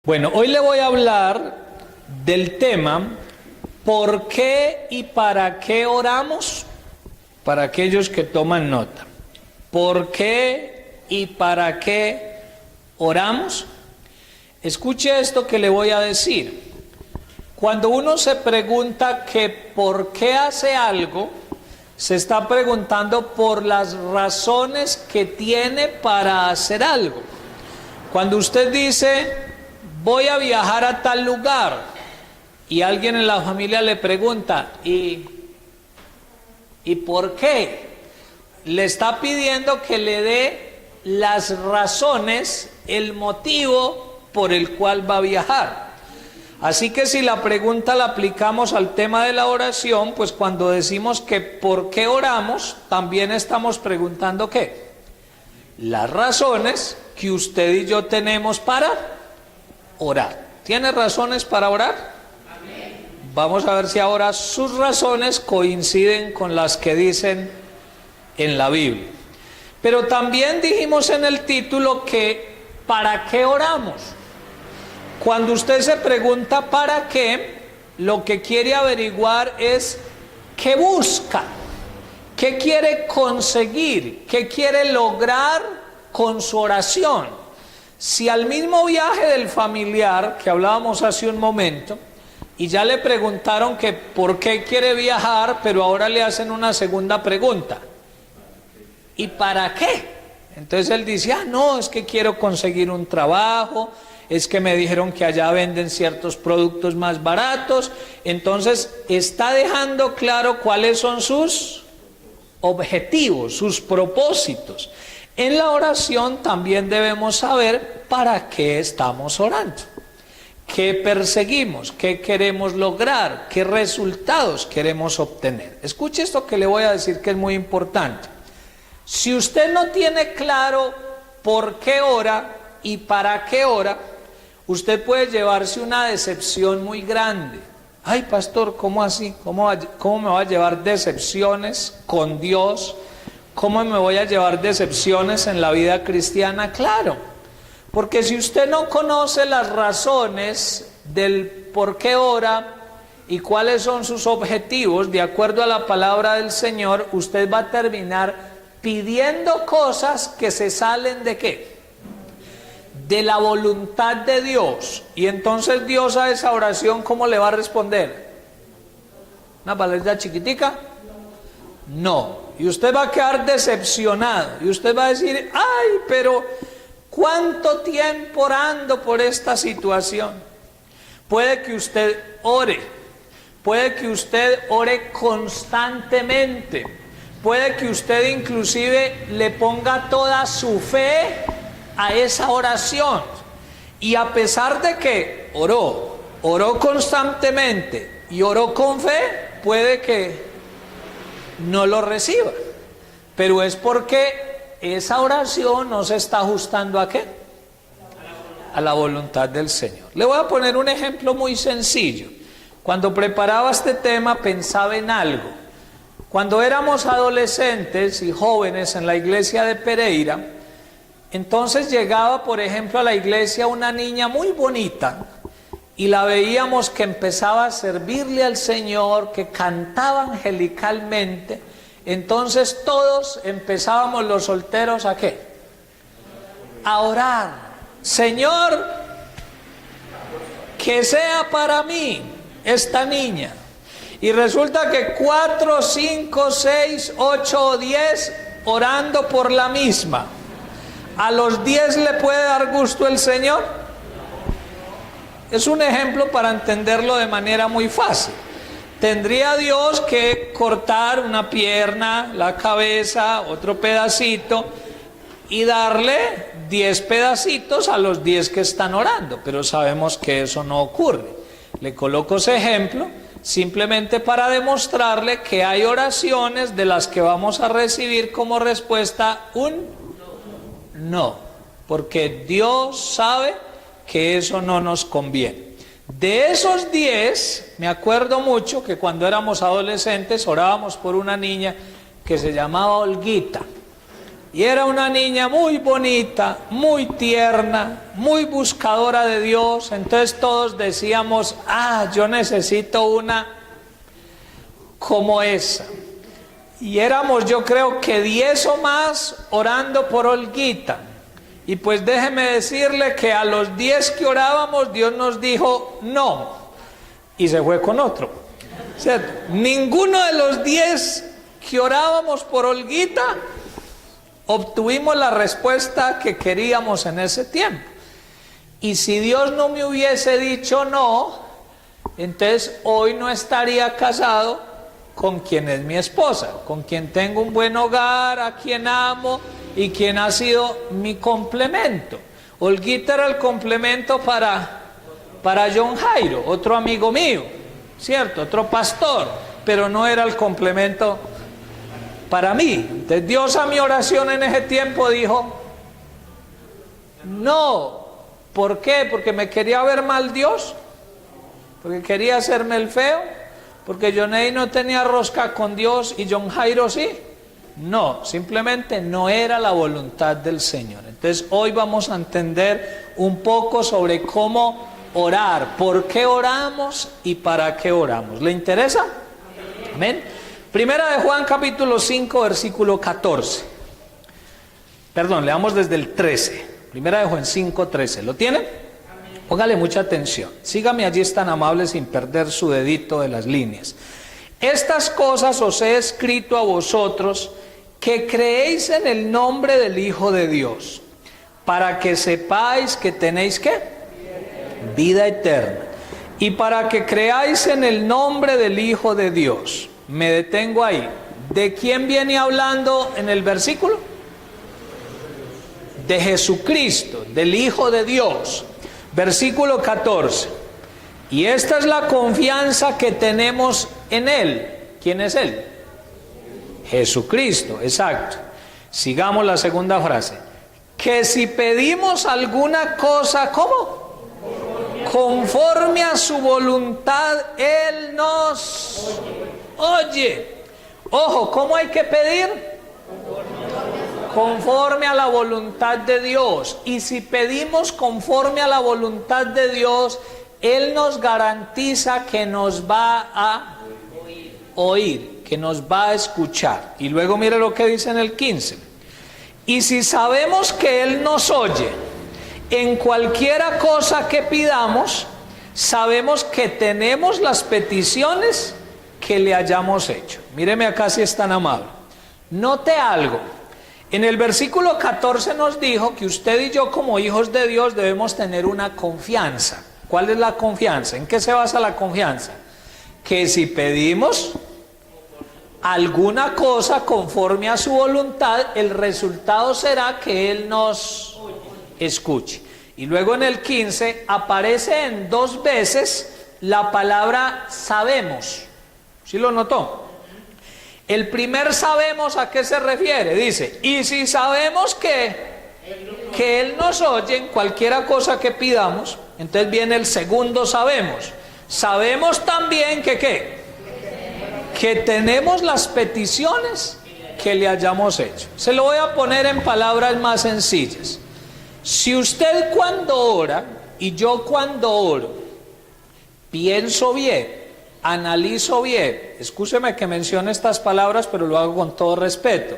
Bueno, hoy le voy a hablar del tema ¿por qué y para qué oramos? Para aquellos que toman nota. ¿Por qué y para qué oramos? Escuche esto que le voy a decir. Cuando uno se pregunta que por qué hace algo, se está preguntando por las razones que tiene para hacer algo. Cuando usted dice, voy a viajar a tal lugar, y alguien en la familia le pregunta, ¿y por qué? Le está pidiendo que le dé las razones, el motivo por el cual va a viajar. Así que si la pregunta la aplicamos al tema de la oración, pues cuando decimos que ¿por qué oramos? También estamos preguntando ¿qué? Las razones que usted y yo tenemos para orar. ¿Tiene razones para orar? Amén. Vamos a ver si ahora sus razones coinciden con las que dicen en la Biblia. Pero también dijimos en el título que ¿para qué oramos? Cuando usted se pregunta ¿para qué?, lo que quiere averiguar es ¿qué busca? ¿Qué quiere conseguir? ¿Qué quiere lograr con su oración? Si al mismo viaje del familiar que hablábamos hace un momento, y ya le preguntaron que por qué quiere viajar, pero ahora le hacen una segunda pregunta. ¿Y para qué? Entonces él dice, no, es que quiero conseguir un trabajo, es que me dijeron que allá venden ciertos productos más baratos. Entonces está dejando claro cuáles son sus objetivos, sus propósitos. En la oración también debemos saber para qué estamos orando, qué perseguimos, qué queremos lograr, qué resultados queremos obtener. Escuche esto que le voy a decir que es muy importante. Si usted no tiene claro por qué ora y para qué ora, usted puede llevarse una decepción muy grande. Ay, pastor, ¿cómo así? ¿Cómo me va a llevar decepciones con Dios? ¿Cómo me voy a llevar decepciones en la vida cristiana? Claro, porque si usted no conoce las razones del por qué ora y cuáles son sus objetivos, de acuerdo a la palabra del Señor, usted va a terminar pidiendo cosas que se salen ¿de qué? De la voluntad de Dios. Y entonces Dios a esa oración, ¿cómo le va a responder? ¿Una palabra chiquitica? No. Y usted va a quedar decepcionado. Y usted va a decir, ay, pero ¿cuánto tiempo orando por esta situación? Puede que usted ore. Puede que usted ore constantemente. Puede que usted inclusive le ponga toda su fe a esa oración. Y a pesar de que oró constantemente y oró con fe, puede que no lo reciba, pero es porque esa oración no se está ajustando ¿a qué? A la voluntad del Señor. Le voy a poner un ejemplo muy sencillo. Cuando preparaba este tema pensaba en algo. Cuando éramos adolescentes y jóvenes en la iglesia de Pereira, entonces llegaba, por ejemplo, a la iglesia una niña muy bonita y la veíamos que empezaba a servirle al Señor, que cantaba angelicalmente. Entonces todos empezábamos los solteros ¿a qué? A orar. Señor, que sea para mí esta niña. Y resulta que 4, 5, 6, 8 o 10 orando por la misma. ¿A los 10 le puede dar gusto el Señor? Es un ejemplo para entenderlo de manera muy fácil. Tendría Dios que cortar una pierna, la cabeza, otro pedacito y darle 10 pedacitos a los 10 que están orando, pero sabemos que eso no ocurre. Le coloco ese ejemplo simplemente para demostrarle que hay oraciones de las que vamos a recibir como respuesta un no, porque Dios sabe que eso no nos conviene. De esos 10, me acuerdo mucho que cuando éramos adolescentes orábamos por una niña que se llamaba Olguita. Y era una niña muy bonita, muy tierna, muy buscadora de Dios. Entonces todos decíamos, yo necesito una como esa. Y éramos, yo creo que 10 o más orando por Olguita. Y pues déjeme decirle que a los 10 que orábamos, Dios nos dijo no. Y se fue con otro. ¿Cierto? Ninguno de los 10 que orábamos por Olguita obtuvimos la respuesta que queríamos en ese tiempo. Y si Dios no me hubiese dicho no, entonces hoy no estaría casado con quien es mi esposa, con quien tengo un buen hogar, a quien amo y quien ha sido mi complemento. Olguita era el complemento para John Jairo, otro amigo mío, ¿cierto? Otro pastor, pero no era el complemento para mí. Entonces Dios a mi oración en ese tiempo dijo no. ¿Por qué? Porque me quería ver mal Dios, porque quería hacerme el feo, porque Johnny no tenía rosca con Dios y John Jairo sí. No, simplemente no era la voluntad del Señor. Entonces hoy vamos a entender un poco sobre cómo orar, por qué oramos y para qué oramos. ¿Le interesa? Amén. Primera de Juan capítulo 5 versículo 14. Perdón, leamos desde el 13. Primera de Juan 5, 13. ¿Lo tienen? Póngale mucha atención. Sígame allí, es tan amable, sin perder su dedito de las líneas. Estas cosas os he escrito a vosotros que creéis en el nombre del Hijo de Dios, para que sepáis que tenéis ¿qué? Vida eterna. Y para que creáis en el nombre del Hijo de Dios. Me detengo ahí. ¿De quién viene hablando en el versículo? De Jesucristo, del Hijo de Dios. Versículo 14. Y esta es la confianza que tenemos en Él. ¿Quién es Él? Jesucristo, exacto. Sigamos la segunda frase. Que si pedimos alguna cosa, ¿cómo? Conforme a su voluntad, Él nos oye. Ojo, ¿cómo hay que pedir? Conforme a la voluntad de Dios. Y si pedimos conforme a la voluntad de Dios, Él nos garantiza que nos va a oír, que nos va a escuchar. Y luego mire lo que dice en el 15. Y si sabemos que Él nos oye en cualquiera cosa que pidamos, sabemos que tenemos las peticiones que le hayamos hecho. Míreme acá si es tan amable. Note algo. En el versículo 14 nos dijo que usted y yo como hijos de Dios debemos tener una confianza. ¿Cuál es la confianza? ¿En qué se basa la confianza? Que si pedimos alguna cosa conforme a su voluntad, el resultado será que Él nos escuche. Y luego en el 15 aparece en 2 veces la palabra sabemos. ¿Sí lo notó? El primer sabemos, ¿a qué se refiere? Dice, y si sabemos que Él nos oye en cualquiera cosa que pidamos, entonces viene el segundo sabemos. Sabemos también que ¿qué? Que tenemos las peticiones que le hayamos hecho. Se lo voy a poner en palabras más sencillas. Si usted cuando ora y yo cuando oro, pienso bien, analizo bien, escúcheme que mencione estas palabras, pero lo hago con todo respeto,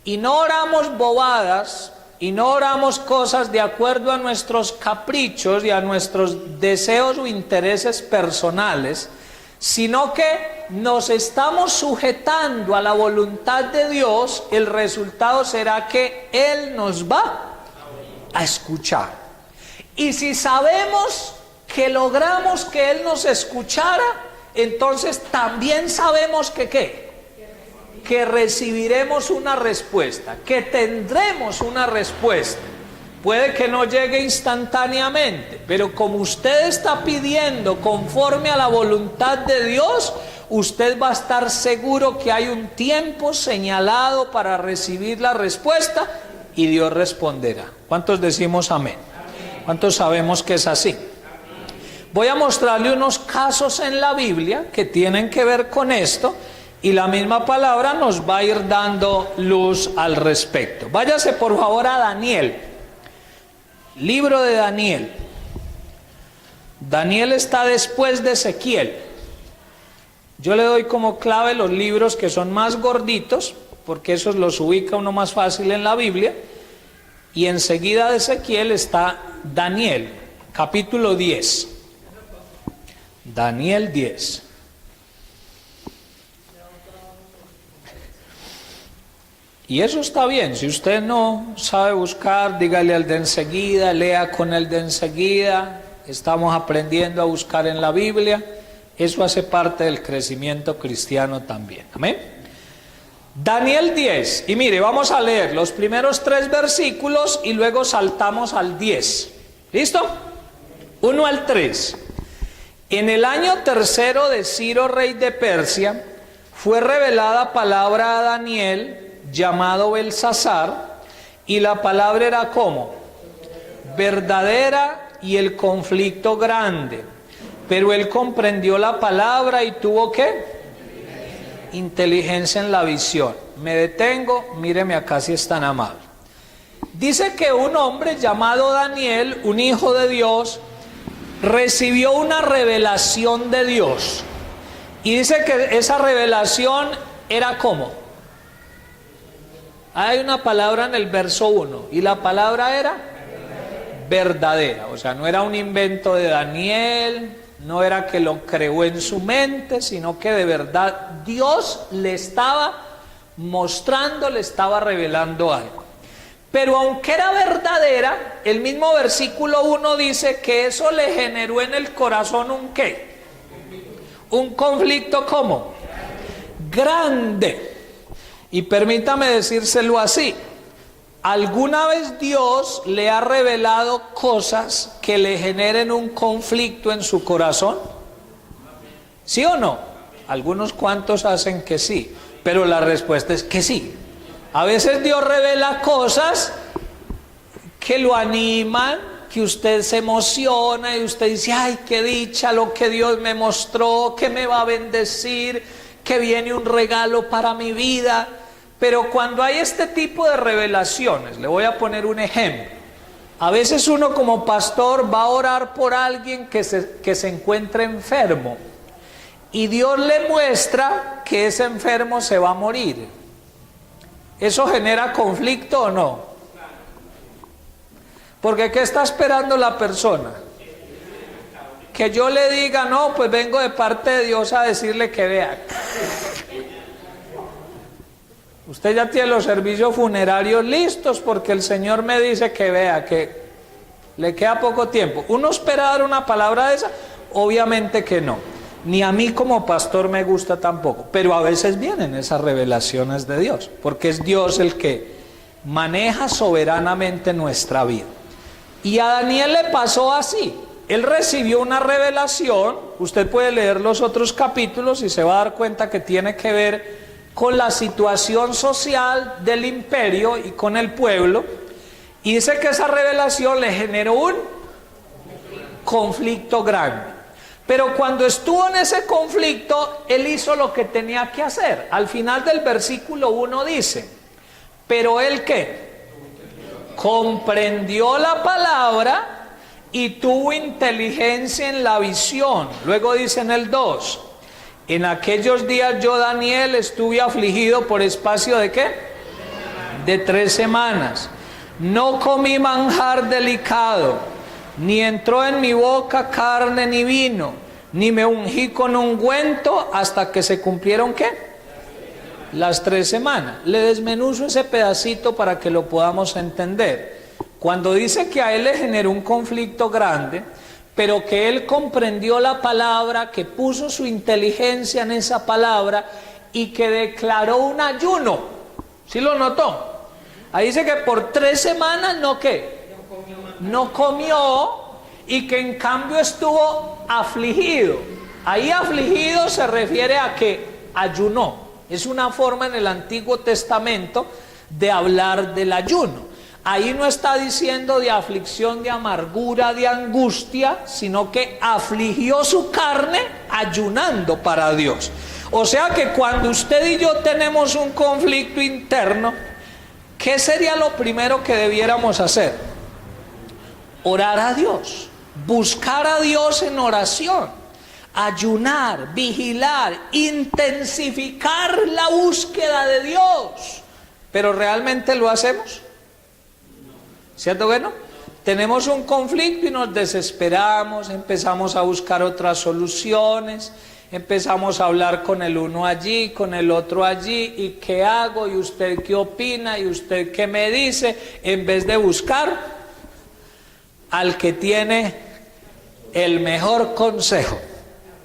y no oramos bobadas, y no oramos cosas de acuerdo a nuestros caprichos y a nuestros deseos o intereses personales, sino que nos estamos sujetando a la voluntad de Dios, el resultado será que Él nos va a escuchar. Y si sabemos que logramos que Él nos escuchara, entonces también sabemos que ¿qué? Que recibiremos una respuesta, que tendremos una respuesta. Puede que no llegue instantáneamente, pero como usted está pidiendo conforme a la voluntad de Dios, usted va a estar seguro que hay un tiempo señalado para recibir la respuesta y Dios responderá. ¿Cuántos decimos amén? ¿Cuántos sabemos que es así? Voy a mostrarle unos casos en la Biblia que tienen que ver con esto Y la misma palabra nos va a ir dando luz al respecto. Váyase por favor a Daniel. Libro de Daniel. Daniel está después de Ezequiel. Yo le doy como clave los libros que son más gorditos, porque esos los ubica uno más fácil en la Biblia. Y enseguida de Ezequiel está Daniel, capítulo 10. Daniel 10. Y eso está bien. Si usted no sabe buscar, dígale al de enseguida, lea con el de enseguida. Estamos aprendiendo a buscar en la Biblia. Eso hace parte del crecimiento cristiano también. Amén. Daniel 10. Y mire, vamos a leer los primeros 3 versículos y luego saltamos al 10. ¿Listo? 1 al 3. En el año 3 de Ciro, rey de Persia, fue revelada palabra a Daniel, llamado Belsasar, y la palabra era como verdadera y el conflicto grande. Pero él comprendió la palabra y tuvo ¿qué? Inteligencia en la visión. Me detengo, míreme acá si es tan amable. Dice que un hombre llamado Daniel, un hijo de Dios, recibió una revelación de Dios. Y dice que esa revelación era ¿cómo? Hay una palabra en el verso 1 y la palabra era verdadera. O sea, no era un invento de Daniel, no era que lo creó en su mente, sino que de verdad Dios le estaba mostrando, le estaba revelando algo. Pero aunque era verdadera, el mismo versículo 1 dice que eso le generó en el corazón un ¿qué? Un conflicto ¿cómo? Grande. Y permítame decírselo así. ¿Alguna vez Dios le ha revelado cosas que le generen un conflicto en su corazón? ¿Sí o no? Algunos cuantos hacen que sí, pero la respuesta es que sí. A veces Dios revela cosas que lo animan, que usted se emociona y usted dice, ay, qué dicha lo que Dios me mostró, que me va a bendecir, que viene un regalo para mi vida. Pero cuando hay este tipo de revelaciones, le voy a poner un ejemplo. A veces uno como pastor va a orar por alguien que se encuentra enfermo y Dios le muestra que ese enfermo se va a morir. ¿Eso genera conflicto o no? Porque ¿qué está esperando la persona? Que yo le diga, no, pues vengo de parte de Dios a decirle que vea. Usted ya tiene los servicios funerarios listos porque el Señor me dice que vea que le queda poco tiempo. ¿Uno espera dar una palabra de esa? Obviamente que no. Ni a mí como pastor me gusta tampoco. Pero a veces vienen esas revelaciones de Dios, porque es Dios el que maneja soberanamente nuestra vida. Y a Daniel le pasó así. Él recibió una revelación. Usted puede leer los otros capítulos y se va a dar cuenta que tiene que ver con la situación social del imperio y con el pueblo, y dice que esa revelación le generó un conflicto grande. Pero cuando estuvo en ese conflicto, él hizo lo que tenía que hacer. Al final del versículo 1 dice, pero él ¿qué? Comprendió la palabra y tuvo inteligencia en la visión. Luego dice en el 2, en aquellos días yo, Daniel, estuve afligido por espacio ¿de qué? De 3 semanas. No comí manjar delicado, ni entró en mi boca carne ni vino, ni me ungí con ungüento hasta que se cumplieron ¿qué? Las 3 semanas. Le desmenuzo ese pedacito para que lo podamos entender. Cuando dice que a él le generó un conflicto grande, pero que él comprendió la palabra, que puso su inteligencia en esa palabra y que declaró un ayuno. ¿Sí lo notó? Ahí dice que por 3 semanas no ¿qué? No comió, y que en cambio estuvo afligido. Ahí afligido se refiere a que ayunó. Es una forma en el Antiguo Testamento de hablar del ayuno. Ahí no está diciendo de aflicción, de amargura, de angustia, sino que afligió su carne ayunando para Dios. O sea que cuando usted y yo tenemos un conflicto interno, ¿qué sería lo primero que debiéramos hacer? Orar a Dios, buscar a Dios en oración, ayunar, vigilar, intensificar la búsqueda de Dios. ¿Pero realmente lo hacemos? ¿Cierto que no? Tenemos un conflicto y nos desesperamos, empezamos a buscar otras soluciones, empezamos a hablar con el uno allí, con el otro allí, ¿y qué hago? ¿Y usted qué opina? ¿Y usted qué me dice? En vez de buscar al que tiene el mejor consejo,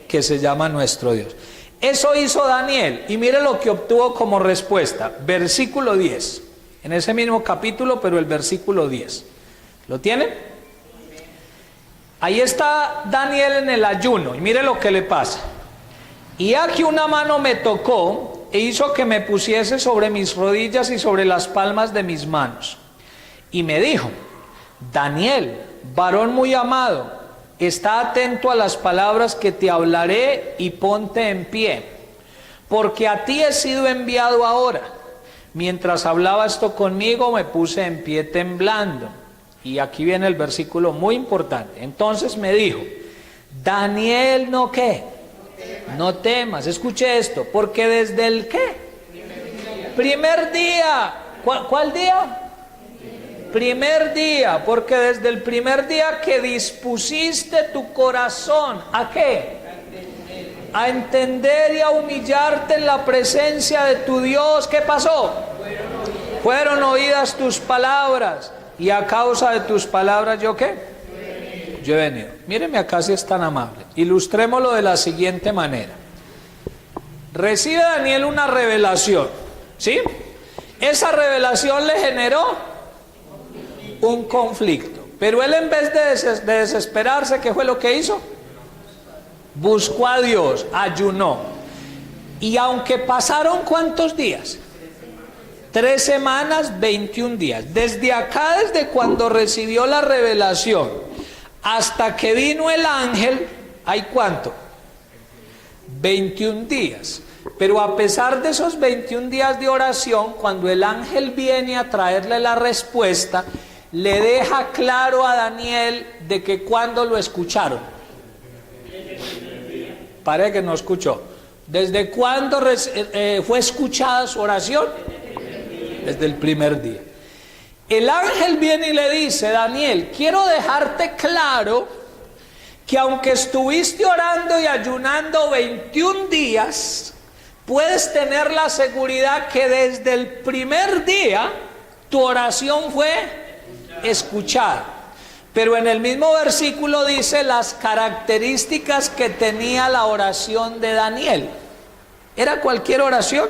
que se llama nuestro Dios. Eso hizo Daniel, y mire lo que obtuvo como respuesta, versículo 10, en ese mismo capítulo, pero el versículo 10. ¿Lo tienen? Ahí está Daniel en el ayuno, y mire lo que le pasa. Y aquí una mano me tocó e hizo que me pusiese sobre mis rodillas y sobre las palmas de mis manos. Y me dijo: Daniel, varón muy amado, está atento a las palabras que te hablaré y ponte en pie, porque a ti he sido enviado ahora. Mientras hablaba esto conmigo, me puse en pie temblando. Y aquí viene el versículo muy importante. Entonces me dijo: Daniel, ¿no qué? No temas. Escuche esto, porque desde el ¿qué? Primer día. ¿Cuál día? Primer día, porque desde el primer día que dispusiste tu corazón, ¿a qué? A entender y a humillarte en la presencia de tu Dios. ¿Qué pasó? Fueron oídas tus palabras, y a causa de tus palabras, ¿yo qué? Yo he venido. Míreme acá si es tan amable. Ilustrémoslo de la siguiente manera. Recibe Daniel una revelación, ¿sí? Esa revelación le generó un conflicto, pero él, en vez de desesperarse, ¿qué fue lo que hizo? Buscó a Dios, ayunó. Y aunque pasaron ¿cuántos días? 3 semanas, 21 días. Desde acá, desde cuando recibió la revelación hasta que vino el ángel, ¿hay cuánto? 21 días. Pero a pesar de esos 21 días de oración, cuando el ángel viene a traerle la respuesta, le deja claro a Daniel de que cuando lo escucharon. Parece que no escuchó. ¿Desde cuándo fue escuchada su oración? Desde el primer día. El ángel viene y le dice: Daniel, quiero dejarte claro que aunque estuviste orando y ayunando 21 días, puedes tener la seguridad que desde el primer día tu oración fue escuchada. Pero en el mismo versículo dice las características que tenía la oración de Daniel. ¿Era cualquier oración?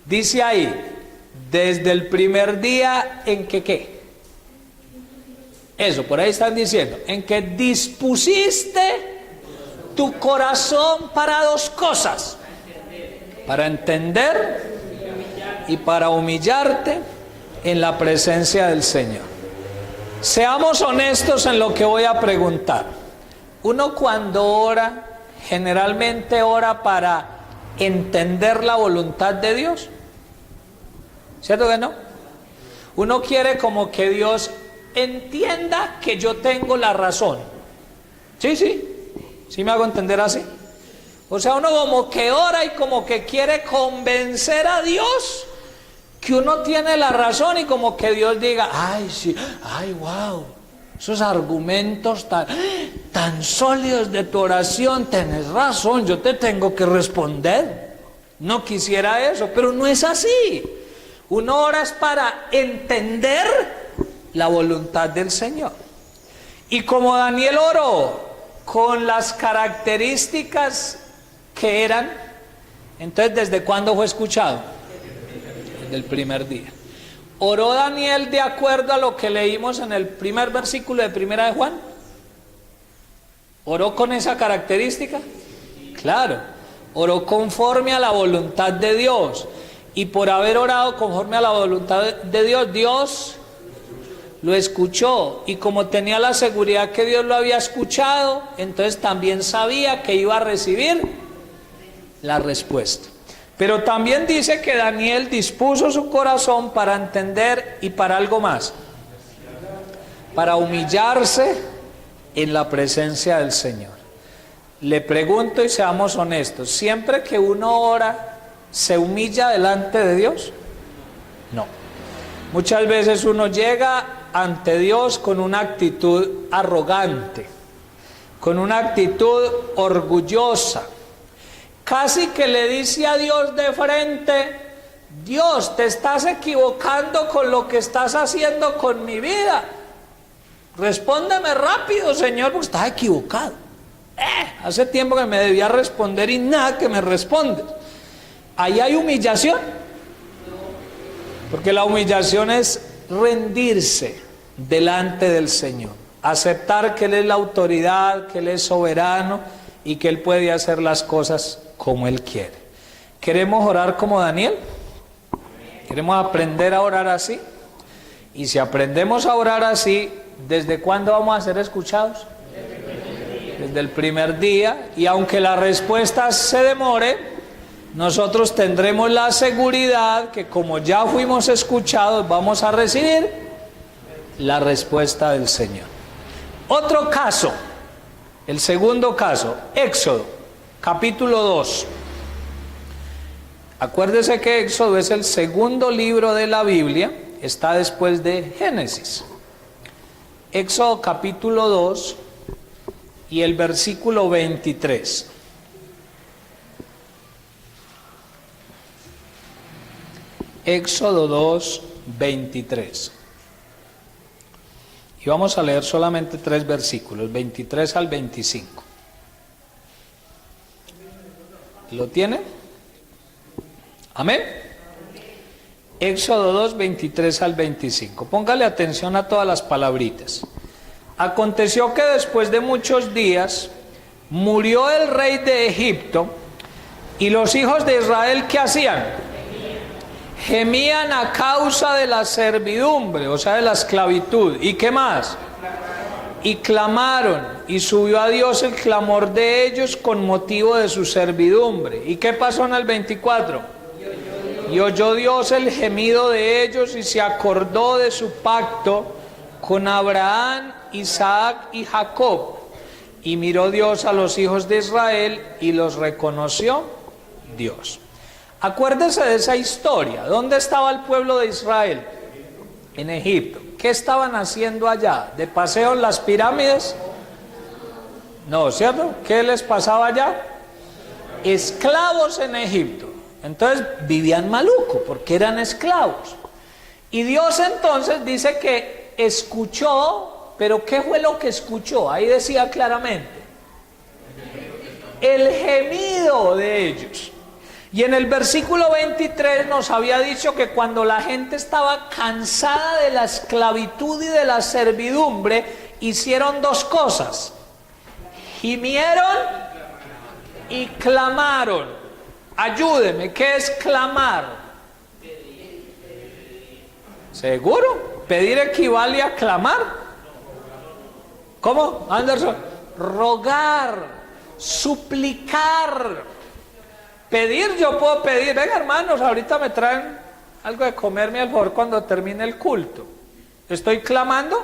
Dice ahí, desde el primer día en que ¿qué? Eso, por ahí están diciendo, en que dispusiste tu corazón para 2 cosas: para entender y para humillarte en la presencia del Señor. Seamos honestos en lo que voy a preguntar. Uno cuando ora, generalmente ora para entender la voluntad de Dios. ¿Cierto que no? Uno quiere como que Dios entienda que yo tengo la razón. Sí me hago entender así. O sea, uno como que ora y como que quiere convencer a Dios que uno tiene la razón, y como que Dios diga: ay, sí, ay, wow, esos argumentos tan sólidos de tu oración, tenés razón, yo te tengo que responder. No quisiera eso, pero no es así. Uno ora es para entender la voluntad del Señor. Y como Daniel oró con las características que eran, entonces ¿desde cuándo fue escuchado? Desde el primer día. ¿Oró Daniel de acuerdo a lo que leímos en el primer versículo de Primera de Juan? ¿Oró con esa característica? Claro, oró conforme a la voluntad de Dios. Y por haber orado conforme a la voluntad de Dios, Dios lo escuchó. Y como tenía la seguridad que Dios lo había escuchado, entonces también sabía que iba a recibir la respuesta. Pero también dice que Daniel dispuso su corazón para entender y para algo más, para humillarse en la presencia del Señor. Le pregunto y seamos honestos, ¿siempre que uno ora se humilla delante de Dios? No. Muchas veces uno llega ante Dios con una actitud arrogante, con una actitud orgullosa, casi que le dice a Dios de frente: Dios, te estás equivocando con lo que estás haciendo con mi vida. Respóndeme rápido, Señor, porque estás equivocado. Hace tiempo que me debía responder y nada que me respondes. Ahí hay humillación. Porque la humillación es rendirse delante del Señor, aceptar que Él es la autoridad, que Él es soberano y que Él puede hacer las cosas como Él quiere. ¿Queremos orar como Daniel? ¿Queremos aprender a orar así? Y si aprendemos a orar así, ¿desde cuándo vamos a ser escuchados? Desde el primer día. Y aunque la respuesta se demore, nosotros tendremos la seguridad que como ya fuimos escuchados, vamos a recibir la respuesta del Señor. Otro caso, el segundo caso, Éxodo, capítulo 2. Acuérdese que Éxodo es el segundo libro de la Biblia, está después de Génesis. Éxodo capítulo 2 y el versículo 23. Éxodo 2, 23. Y vamos a leer solamente 3 versículos, 23 al 25. ¿Lo tiene? Amén. Éxodo 2, 23 al 25. Póngale atención a todas las palabritas. Aconteció que después de muchos días murió el rey de Egipto, y los hijos de Israel, ¿qué hacían? Gemían a causa de la servidumbre, o sea, de la esclavitud. ¿Y qué más? Y clamaron, y subió a Dios el clamor de ellos con motivo de su servidumbre. ¿Y qué pasó en el 24? Y oyó Dios el gemido de ellos y se acordó de su pacto con Abraham, Isaac y Jacob. Y miró Dios a los hijos de Israel y los reconoció Dios. Acuérdese de esa historia. ¿Dónde estaba el pueblo de Israel? En Egipto. ¿Qué estaban haciendo allá? ¿De paseo en las pirámides? No, ¿cierto? ¿Qué les pasaba allá? Esclavos en Egipto. Entonces vivían maluco porque eran esclavos. Y Dios entonces dice que escuchó, pero ¿qué fue lo que escuchó? Ahí decía claramente: el gemido de ellos. Y en el versículo 23 nos había dicho que cuando la gente estaba cansada de la esclavitud y de la servidumbre, hicieron 2 cosas: gimieron y clamaron. Ayúdeme, ¿qué es clamar? ¿Seguro? ¿Pedir equivale a clamar? ¿Cómo, Anderson? Rogar, suplicar. Pedir, yo puedo pedir: venga, hermanos, ahorita me traen algo de comerme, al favor, cuando termine el culto. ¿Estoy clamando?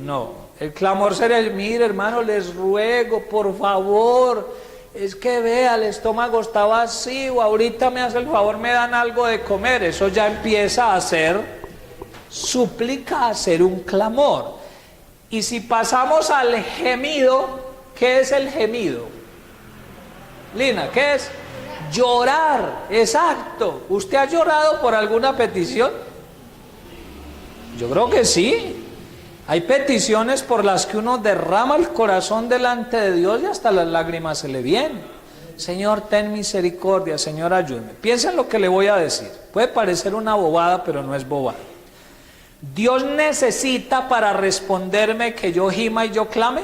No. El clamor sería: mire, hermano, les ruego, por favor, es que vea, el estómago está vacío, ahorita me hace el favor, me dan algo de comer. Eso ya empieza a ser súplica, a ser un clamor. Y si pasamos al gemido, ¿qué es el gemido? Lina, ¿qué es? Llorar, exacto. ¿Usted ha llorado por alguna petición? Yo creo que sí. Hay peticiones por las que uno derrama el corazón delante de Dios y hasta las lágrimas se le vienen. Señor, ten misericordia, Señor, ayúdame. Piensen lo que le voy a decir. Puede parecer una bobada, pero no es bobada. Dios necesita para responderme que yo gima y yo clame.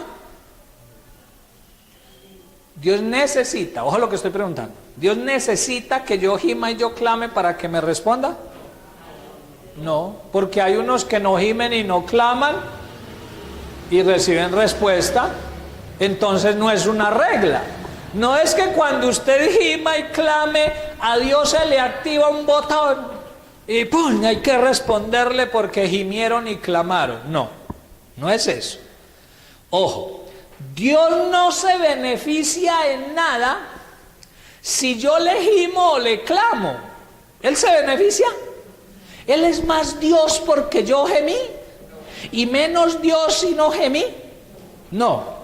Dios necesita, ojo lo que estoy preguntando, ¿Dios necesita que yo gima y yo clame para que me responda? No, porque hay unos que no gimen y no claman y reciben respuesta, entonces no es una regla. No es que cuando usted gima y clame, a Dios se le activa un botón y ¡pum!, hay que responderle porque gimieron y clamaron. No, no es eso. Ojo, Dios no se beneficia en nada si yo le gimo o le clamo. ¿Él se beneficia? ¿Él es más Dios porque yo gemí? ¿Y menos Dios si no gemí? No.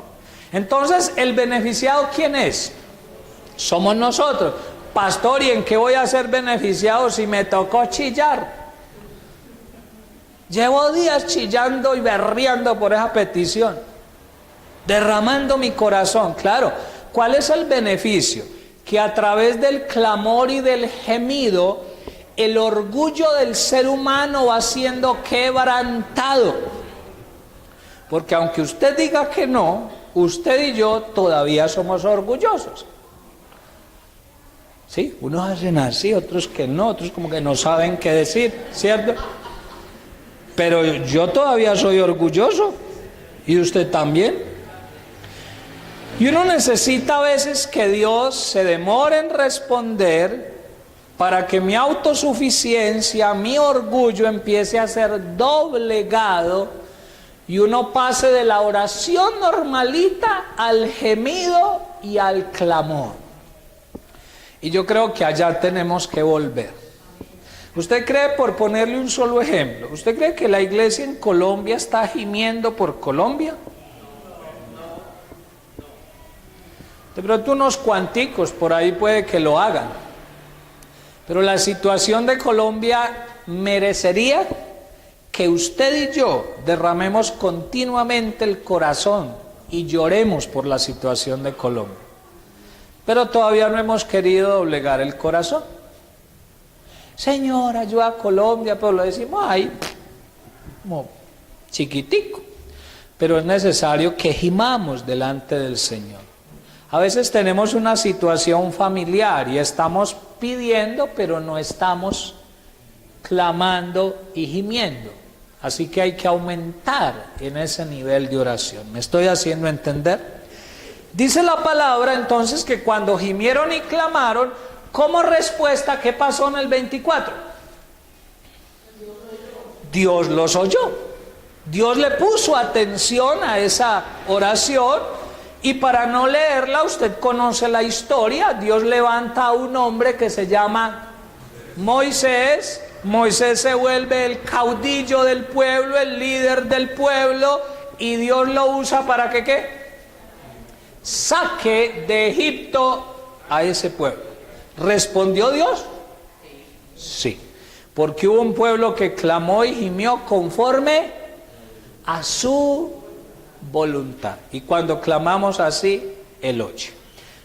Entonces, ¿el beneficiado quién es? Somos nosotros. Pastor, ¿y en qué voy a ser beneficiado si me tocó chillar? Llevo días chillando y berreando por esa petición, derramando mi corazón. Claro, ¿cuál es el beneficio? Que a través del clamor y del gemido, el orgullo del ser humano va siendo quebrantado. Porque aunque usted diga que no, usted y yo todavía somos orgullosos. Sí, unos hacen así, otros que no, otros como que no saben qué decir, ¿cierto? Pero yo todavía soy orgulloso, y usted también. Y uno necesita a veces que Dios se demore en responder para que mi autosuficiencia, mi orgullo empiece a ser doblegado y uno pase de la oración normalita al gemido y al clamor. Y yo creo que allá tenemos que volver. ¿Usted cree, por ponerle un solo ejemplo, usted cree que la iglesia en Colombia está gimiendo por Colombia? De pronto unos cuanticos por ahí puede que lo hagan. Pero la situación de Colombia merecería que usted y yo derramemos continuamente el corazón y lloremos por la situación de Colombia. Pero todavía no hemos querido doblegar el corazón. Señor, ayuda a Colombia, pero lo decimos ahí como chiquitico. Pero es necesario que gimamos delante del Señor. A veces tenemos una situación familiar y estamos pidiendo, pero no estamos clamando y gimiendo. Así que hay que aumentar en ese nivel de oración. ¿Me estoy haciendo entender? Dice la palabra entonces que cuando gimieron y clamaron, como respuesta, ¿qué pasó en el 24? Dios los oyó. Dios le puso atención a esa oración. Y para no leerla, usted conoce la historia. Dios levanta a un hombre que se llama Moisés. Moisés se vuelve el caudillo del pueblo, el líder del pueblo, y Dios lo usa para que ¿qué? Saque de Egipto a ese pueblo. ¿Respondió Dios? Sí, porque hubo un pueblo que clamó y gimió conforme a su voluntad. Y cuando clamamos así, Él oye.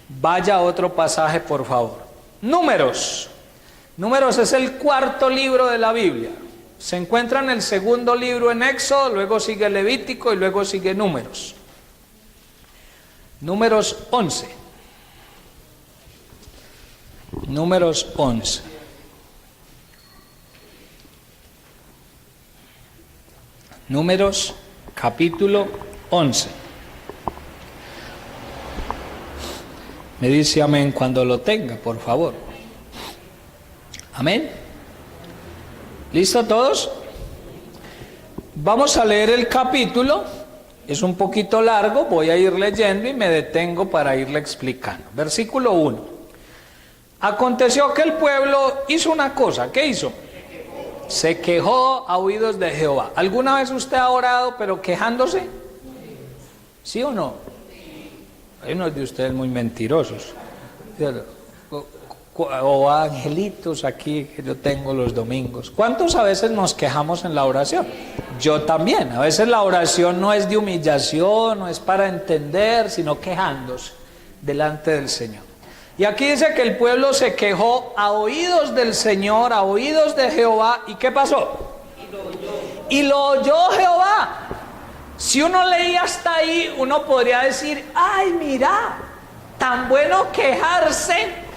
Vaya a otro pasaje, por favor. Números. Números es el cuarto libro de la Biblia. Se encuentra en el segundo libro en Éxodo, luego sigue Levítico y luego sigue Números. Números 11. Números 11. Números capítulo 11. Me dice amén cuando lo tenga, por favor. Amén. ¿Listo todos? Vamos a leer el capítulo. Es un poquito largo, voy a ir leyendo y me detengo para irle explicando. Versículo 1. Aconteció que el pueblo hizo una cosa. ¿Qué hizo? Se quejó a oídos de Jehová. ¿Alguna vez usted ha orado pero quejándose? ¿Sí o no? Hay unos de ustedes muy mentirosos. O angelitos aquí que yo tengo los domingos. ¿Cuántos a veces nos quejamos en la oración? Yo también. A veces la oración no es de humillación, no es para entender, sino quejándose delante del Señor. Y aquí dice que el pueblo se quejó a oídos del Señor, a oídos de Jehová. ¿Y qué pasó? Y lo oyó Jehová. Si uno leía hasta ahí, uno podría decir, ay, mira, tan bueno quejarse.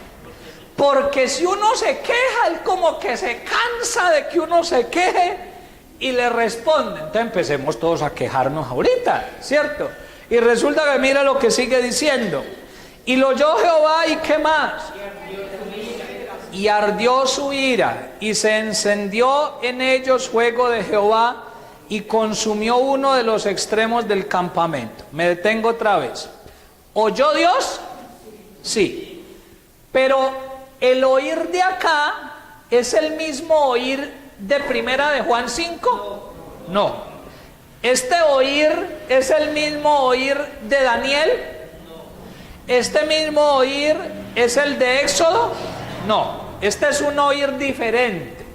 Porque si uno se queja, él como que se cansa de que uno se queje y le responde. Entonces empecemos todos a quejarnos ahorita, ¿cierto? Y resulta que mira lo que sigue diciendo. Y lo oyó Jehová, ¿y qué más? Y ardió su ira, y se encendió en ellos fuego de Jehová, y consumió uno de los extremos del campamento. Me detengo otra vez. ¿Oyó Dios? Sí. Pero el oír de acá es el mismo oír de primera de Juan 5. No. Este oír es el mismo oír de Daniel. Este mismo oír es el de Éxodo. No. Este es un oír diferente.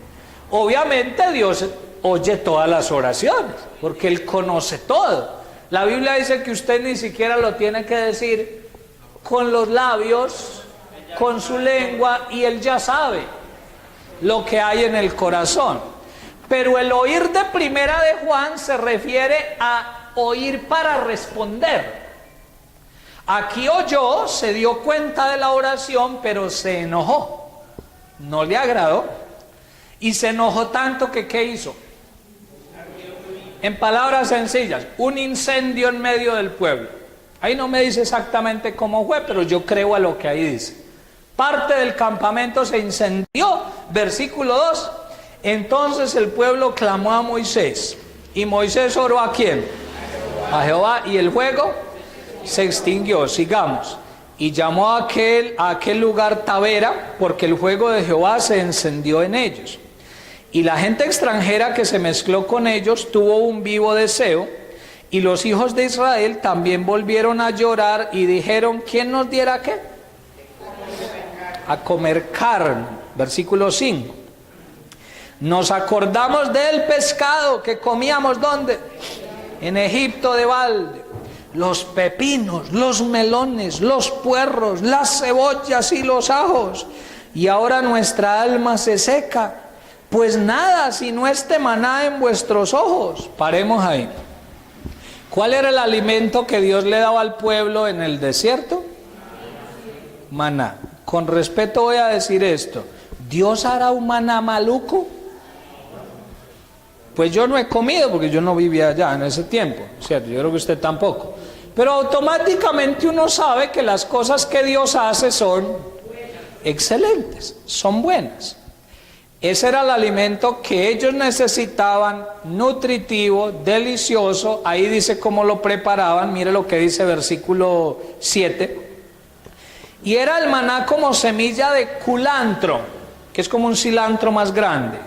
Obviamente Dios oye todas las oraciones, porque Él conoce todo. La Biblia dice que usted ni siquiera lo tiene que decir con los labios, con su lengua, y Él ya sabe lo que hay en el corazón. Pero el oír de primera de Juan se refiere a oír para responder. Aquí oyó, se dio cuenta de la oración, pero se enojó. No le agradó. Y se enojó tanto que ¿qué hizo? En palabras sencillas, un incendio en medio del pueblo. Ahí no me dice exactamente cómo fue, pero yo creo a lo que ahí dice. Parte del campamento se incendió. Versículo 2. Entonces el pueblo clamó a Moisés. ¿Y Moisés oró a quién? A Jehová. Y el fuego se extinguió. Sigamos. Y llamó a aquel lugar Tabera, porque el fuego de Jehová se encendió en ellos. Y la gente extranjera que se mezcló con ellos tuvo un vivo deseo, y los hijos de Israel también volvieron a llorar y dijeron, ¿quién nos diera qué? A comer carne. Versículo 5. Nos acordamos del pescado que comíamos, ¿dónde? En Egipto de balde. Los pepinos, los melones, los puerros, las cebollas y los ajos. Y ahora nuestra alma se seca. Pues nada, sino este maná en vuestros ojos. Paremos ahí. ¿Cuál era el alimento que Dios le daba al pueblo en el desierto? Maná. Con respeto voy a decir esto. ¿Dios hará un maná maluco? Pues yo no he comido porque yo no vivía allá en ese tiempo, ¿cierto? Yo creo que usted tampoco. Pero automáticamente uno sabe que las cosas que Dios hace son excelentes, son buenas. Ese era el alimento que ellos necesitaban, nutritivo, delicioso. Ahí dice cómo lo preparaban. Mire lo que dice versículo 7. Y era el maná como semilla de culantro, que es como un cilantro más grande,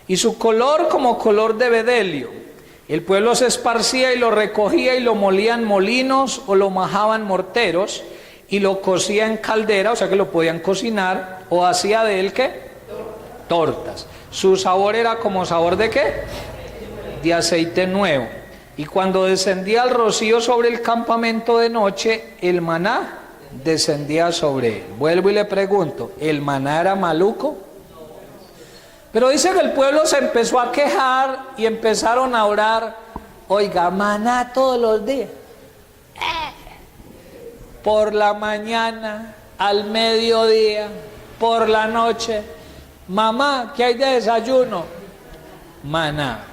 y su color como color de bedelio. El pueblo se esparcía y lo recogía y lo molía en molinos o lo majaban morteros y lo cocía en caldera, o sea que lo podían cocinar, o hacía de él ¿qué? Tortas. Su sabor era como sabor de ¿qué? De aceite nuevo. Y cuando descendía el rocío sobre el campamento de noche, el maná descendía sobre él. Vuelvo y le pregunto, ¿el maná era maluco? Pero dice que el pueblo se empezó a quejar y empezaron a orar, oiga, maná todos los días. Por la mañana, al mediodía, por la noche. Mamá, ¿qué hay de desayuno? Maná.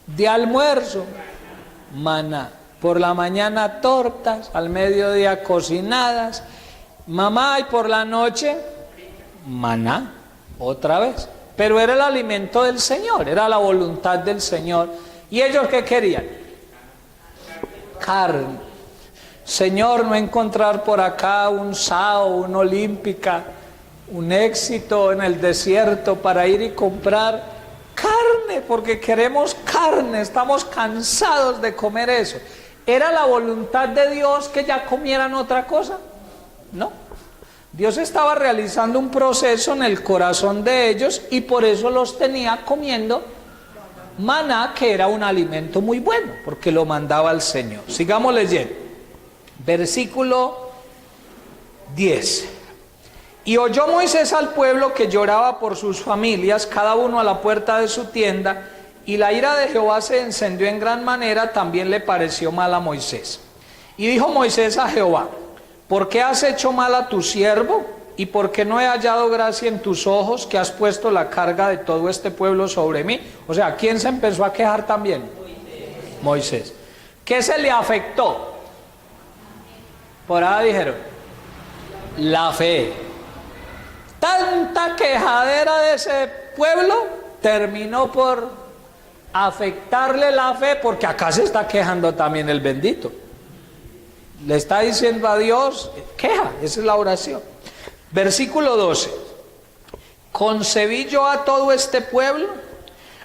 De almuerzo, maná. Por la mañana tortas, al mediodía cocinadas. Mamá, y por la noche, maná. Otra vez. Pero era el alimento del Señor, era la voluntad del Señor. ¿Y ellos qué querían? Carne. Señor, no encontrar por acá un SAO, una Olímpica, un Éxito en el desierto para ir y comprar carne, porque queremos carne, estamos cansados de comer eso. ¿Era la voluntad de Dios que ya comieran otra cosa? No. Dios estaba realizando un proceso en el corazón de ellos y por eso los tenía comiendo maná, que era un alimento muy bueno, porque lo mandaba el Señor. Sigamos leyendo. Versículo 10. Y oyó Moisés al pueblo que lloraba por sus familias, cada uno a la puerta de su tienda, y la ira de Jehová se encendió en gran manera, también le pareció mal a Moisés. Y dijo Moisés a Jehová, ¿por qué has hecho mal a tu siervo? ¿Y por qué no he hallado gracia en tus ojos, que has puesto la carga de todo este pueblo sobre mí? O sea, ¿quién se empezó a quejar también? Moisés. ¿Qué se le afectó? Por ahí dijeron, la fe. Tanta quejadera de ese pueblo terminó por afectarle la fe, porque acá se está quejando también el bendito. Le está diciendo a Dios, queja, esa es la oración. Versículo 12. Concebí yo a todo este pueblo,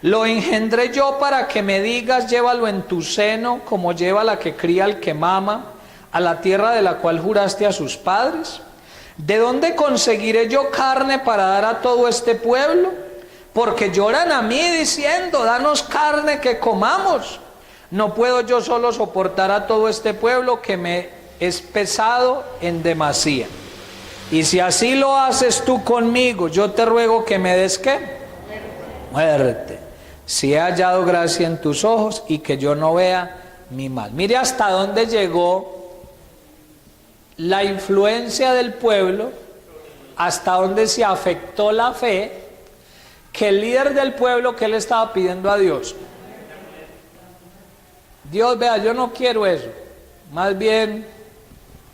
lo engendré yo para que me digas, llévalo en tu seno, como lleva la que cría al que mama, a la tierra de la cual juraste a sus padres. ¿De dónde conseguiré yo carne para dar a todo este pueblo? Porque lloran a mí diciendo, danos carne que comamos. No puedo yo solo soportar a todo este pueblo que me es pesado en demasía. Y si así lo haces tú conmigo, yo te ruego que me des ¿qué? Muerte. Si he hallado gracia en tus ojos y que yo no vea mi mal. Mire hasta dónde llegó la influencia del pueblo, hasta dónde se afectó la fe, que el líder del pueblo, que le estaba pidiendo a Dios. Dios, vea, yo no quiero eso, más bien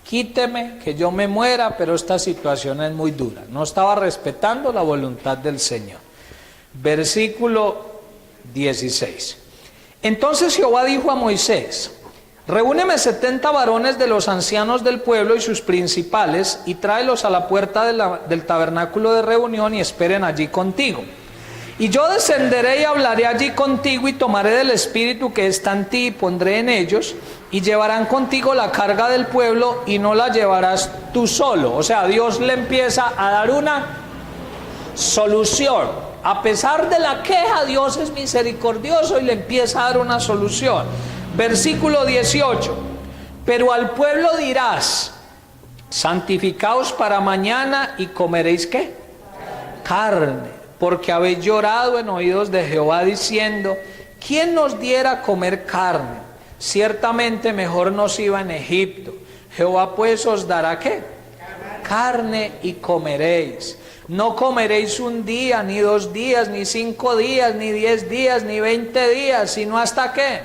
quíteme, que yo me muera, pero esta situación es muy dura. No estaba respetando la voluntad del Señor. Versículo 16. Entonces Jehová dijo a Moisés, reúneme 70 varones de los ancianos del pueblo y sus principales, y tráelos a la puerta del tabernáculo de reunión y esperen allí contigo. Y yo descenderé y hablaré allí contigo y tomaré del espíritu que está en ti y pondré en ellos, y llevarán contigo la carga del pueblo y no la llevarás tú solo. O sea, Dios le empieza a dar una solución. A pesar de la queja, Dios es misericordioso y le empieza a dar una solución. Versículo 18. Pero al pueblo dirás, santificaos para mañana y comeréis ¿qué? Carne. Porque habéis llorado en oídos de Jehová diciendo, ¿quién nos diera comer carne? Ciertamente mejor nos iba en Egipto. Jehová pues os dará ¿qué? Carne y comeréis. No comeréis un día, ni 2 días, ni 5 días, ni 10 días, ni 20 días, sino hasta ¿qué?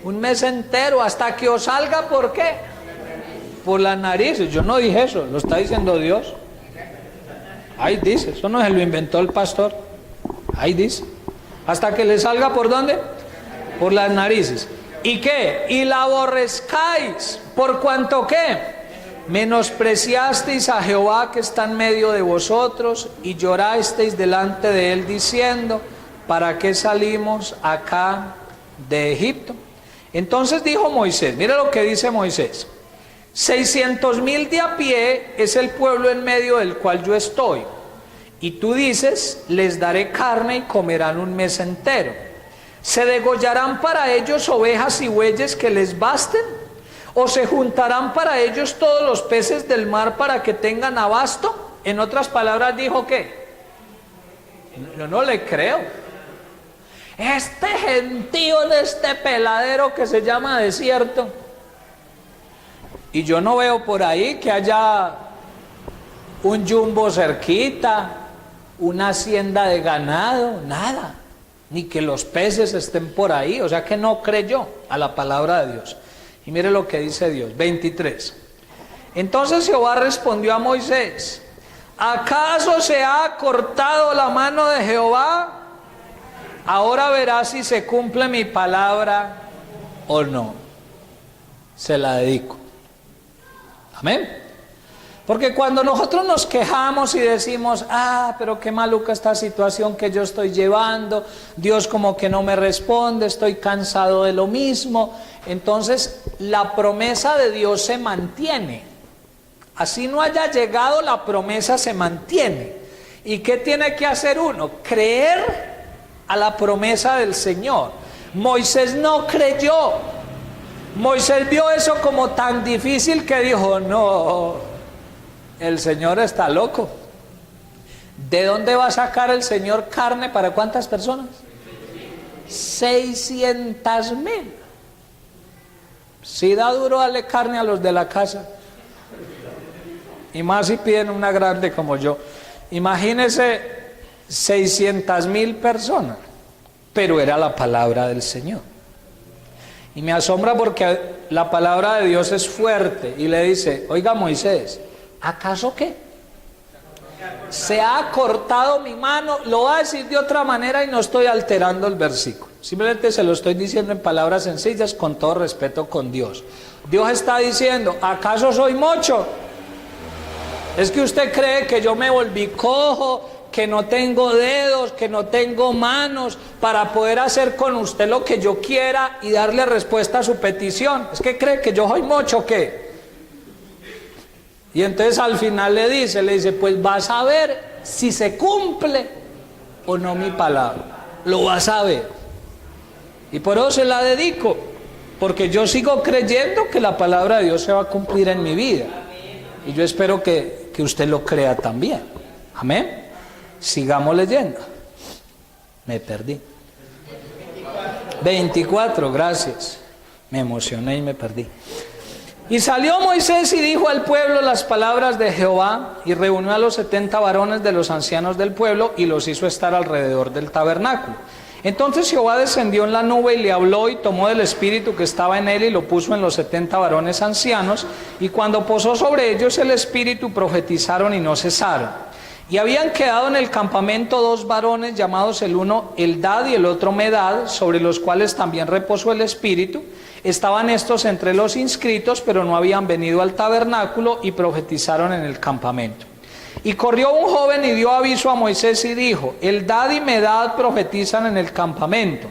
Un mes entero, hasta que os salga, ¿por qué? Por las narices. Yo no dije eso, lo está diciendo Dios. Ahí dice, eso no se lo inventó el pastor. Ahí dice, hasta que le salga ¿por dónde? Por las narices. ¿Y qué? Y la aborrezcáis, ¿por cuanto qué? Menospreciasteis a Jehová que está en medio de vosotros, y llorasteis delante de él diciendo, ¿para qué salimos acá de Egipto? Entonces dijo Moisés, mira lo que dice Moisés, 600,000 de a pie es el pueblo en medio del cual yo estoy. Y tú dices, les daré carne y comerán un mes entero. ¿Se degollarán para ellos ovejas y bueyes que les basten? ¿O se juntarán para ellos todos los peces del mar para que tengan abasto? En otras palabras dijo ¿qué? Yo no le creo. Este gentío en este peladero que se llama desierto. Y yo no veo por ahí que haya un jumbo cerquita, una hacienda de ganado, nada. Ni que los peces estén por ahí, o sea que no creyó a la palabra de Dios. Y mire lo que dice Dios, 23. Entonces Jehová respondió a Moisés, ¿acaso se ha cortado la mano de Jehová? Ahora verás si se cumple mi palabra o no. Se la dedico. Amén. Porque cuando nosotros nos quejamos y decimos, pero qué maluca esta situación que yo estoy llevando, Dios como que no me responde, estoy cansado de lo mismo, entonces la promesa de Dios se mantiene. Así no haya llegado, la promesa se mantiene. ¿Y qué tiene que hacer uno? Creer a la promesa del Señor. Moisés no creyó. Moisés vio eso como tan difícil que dijo, no, el Señor está loco. ¿De dónde va a sacar el Señor carne para cuántas personas? 600,000. Si da duro darle carne a los de la casa. Y más si piden una grande como yo. Imagínense 600,000 personas. Pero era la palabra del Señor. Y me asombra porque la palabra de Dios es fuerte y le dice, oiga Moisés, ¿Acaso qué? Se ha cortado mi mano. Lo voy a decir de otra manera y no estoy alterando el versículo. Simplemente se lo estoy diciendo en palabras sencillas, con todo respeto con Dios. Dios está diciendo, ¿acaso soy mocho? ¿Es que usted cree que yo me volví cojo, que no tengo dedos, que no tengo manos para poder hacer con usted lo que yo quiera y darle respuesta a su petición? ¿Es que cree que yo soy mocho o qué? Y entonces al final le dice, pues vas a ver si se cumple o no mi palabra. Lo vas a ver. Y por eso se la dedico, porque yo sigo creyendo que la palabra de Dios se va a cumplir en mi vida. Y yo espero que usted lo crea también. Amén. Sigamos leyendo. Me perdí. 24, gracias. Me emocioné y me perdí. Y salió Moisés y dijo al pueblo las palabras de Jehová, y reunió a los 70 varones de los ancianos del pueblo y los hizo estar alrededor del tabernáculo. Entonces Jehová descendió en la nube y le habló, y tomó del espíritu que estaba en él y lo puso en los 70 varones ancianos, y cuando posó sobre ellos el espíritu profetizaron y no cesaron. Y habían quedado en el campamento 2 varones llamados el uno Eldad y el otro Medad, sobre los cuales también reposó el espíritu. Estaban estos entre los inscritos, pero no habían venido al tabernáculo, y profetizaron en el campamento. Y corrió un joven y dio aviso a Moisés y dijo, Eldad y Medad profetizan en el campamento.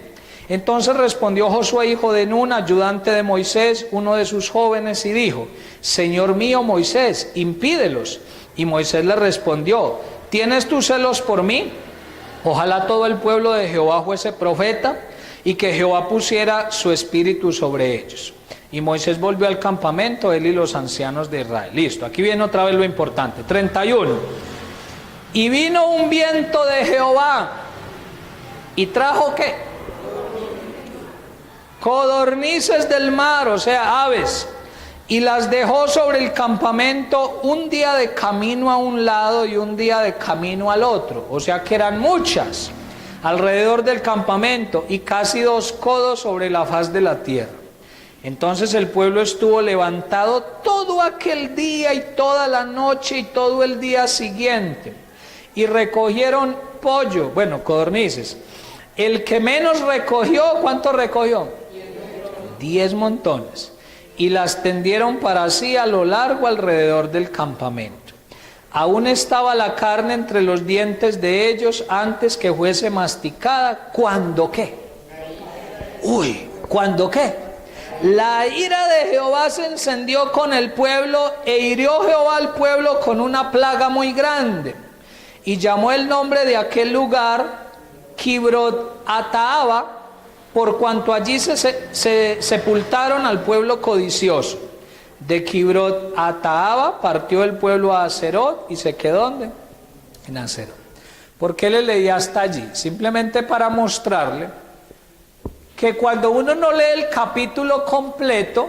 Entonces respondió Josué, hijo de Nun, ayudante de Moisés, uno de sus jóvenes, y dijo, Señor mío Moisés, impídelos. Y Moisés le respondió, ¿tienes tú celos por mí? Ojalá todo el pueblo de Jehová fuese profeta, y que Jehová pusiera su espíritu sobre ellos. Y Moisés volvió al campamento, él y los ancianos de Israel. Listo, aquí viene otra vez lo importante. 31. Y vino un viento de Jehová, y trajo ¿qué? Codornices del mar, o sea, aves, y las dejó sobre el campamento un día de camino a un lado y un día de camino al otro, o sea que eran muchas alrededor del campamento, y casi 2 codos sobre la faz de la tierra. Entonces el pueblo estuvo levantado todo aquel día y toda la noche y todo el día siguiente, y recogieron pollo, bueno, codornices. El que menos recogió, ¿cuánto recogió? 10 montones, y las tendieron para sí a lo largo alrededor del campamento. Aún estaba la carne entre los dientes de ellos antes que fuese masticada. ¿Cuándo qué? Uy, ¿cuándo qué? La ira de Jehová se encendió con el pueblo, e hirió Jehová al pueblo con una plaga muy grande. Y llamó el nombre de aquel lugar Kibrot Ataaba, por cuanto allí se sepultaron al pueblo codicioso. De Kibrot Ataaba partió el pueblo a Aserot, y se quedó ¿dónde? En Aserot. ¿Por qué le leí hasta allí? Simplemente para mostrarle que cuando uno no lee el capítulo completo,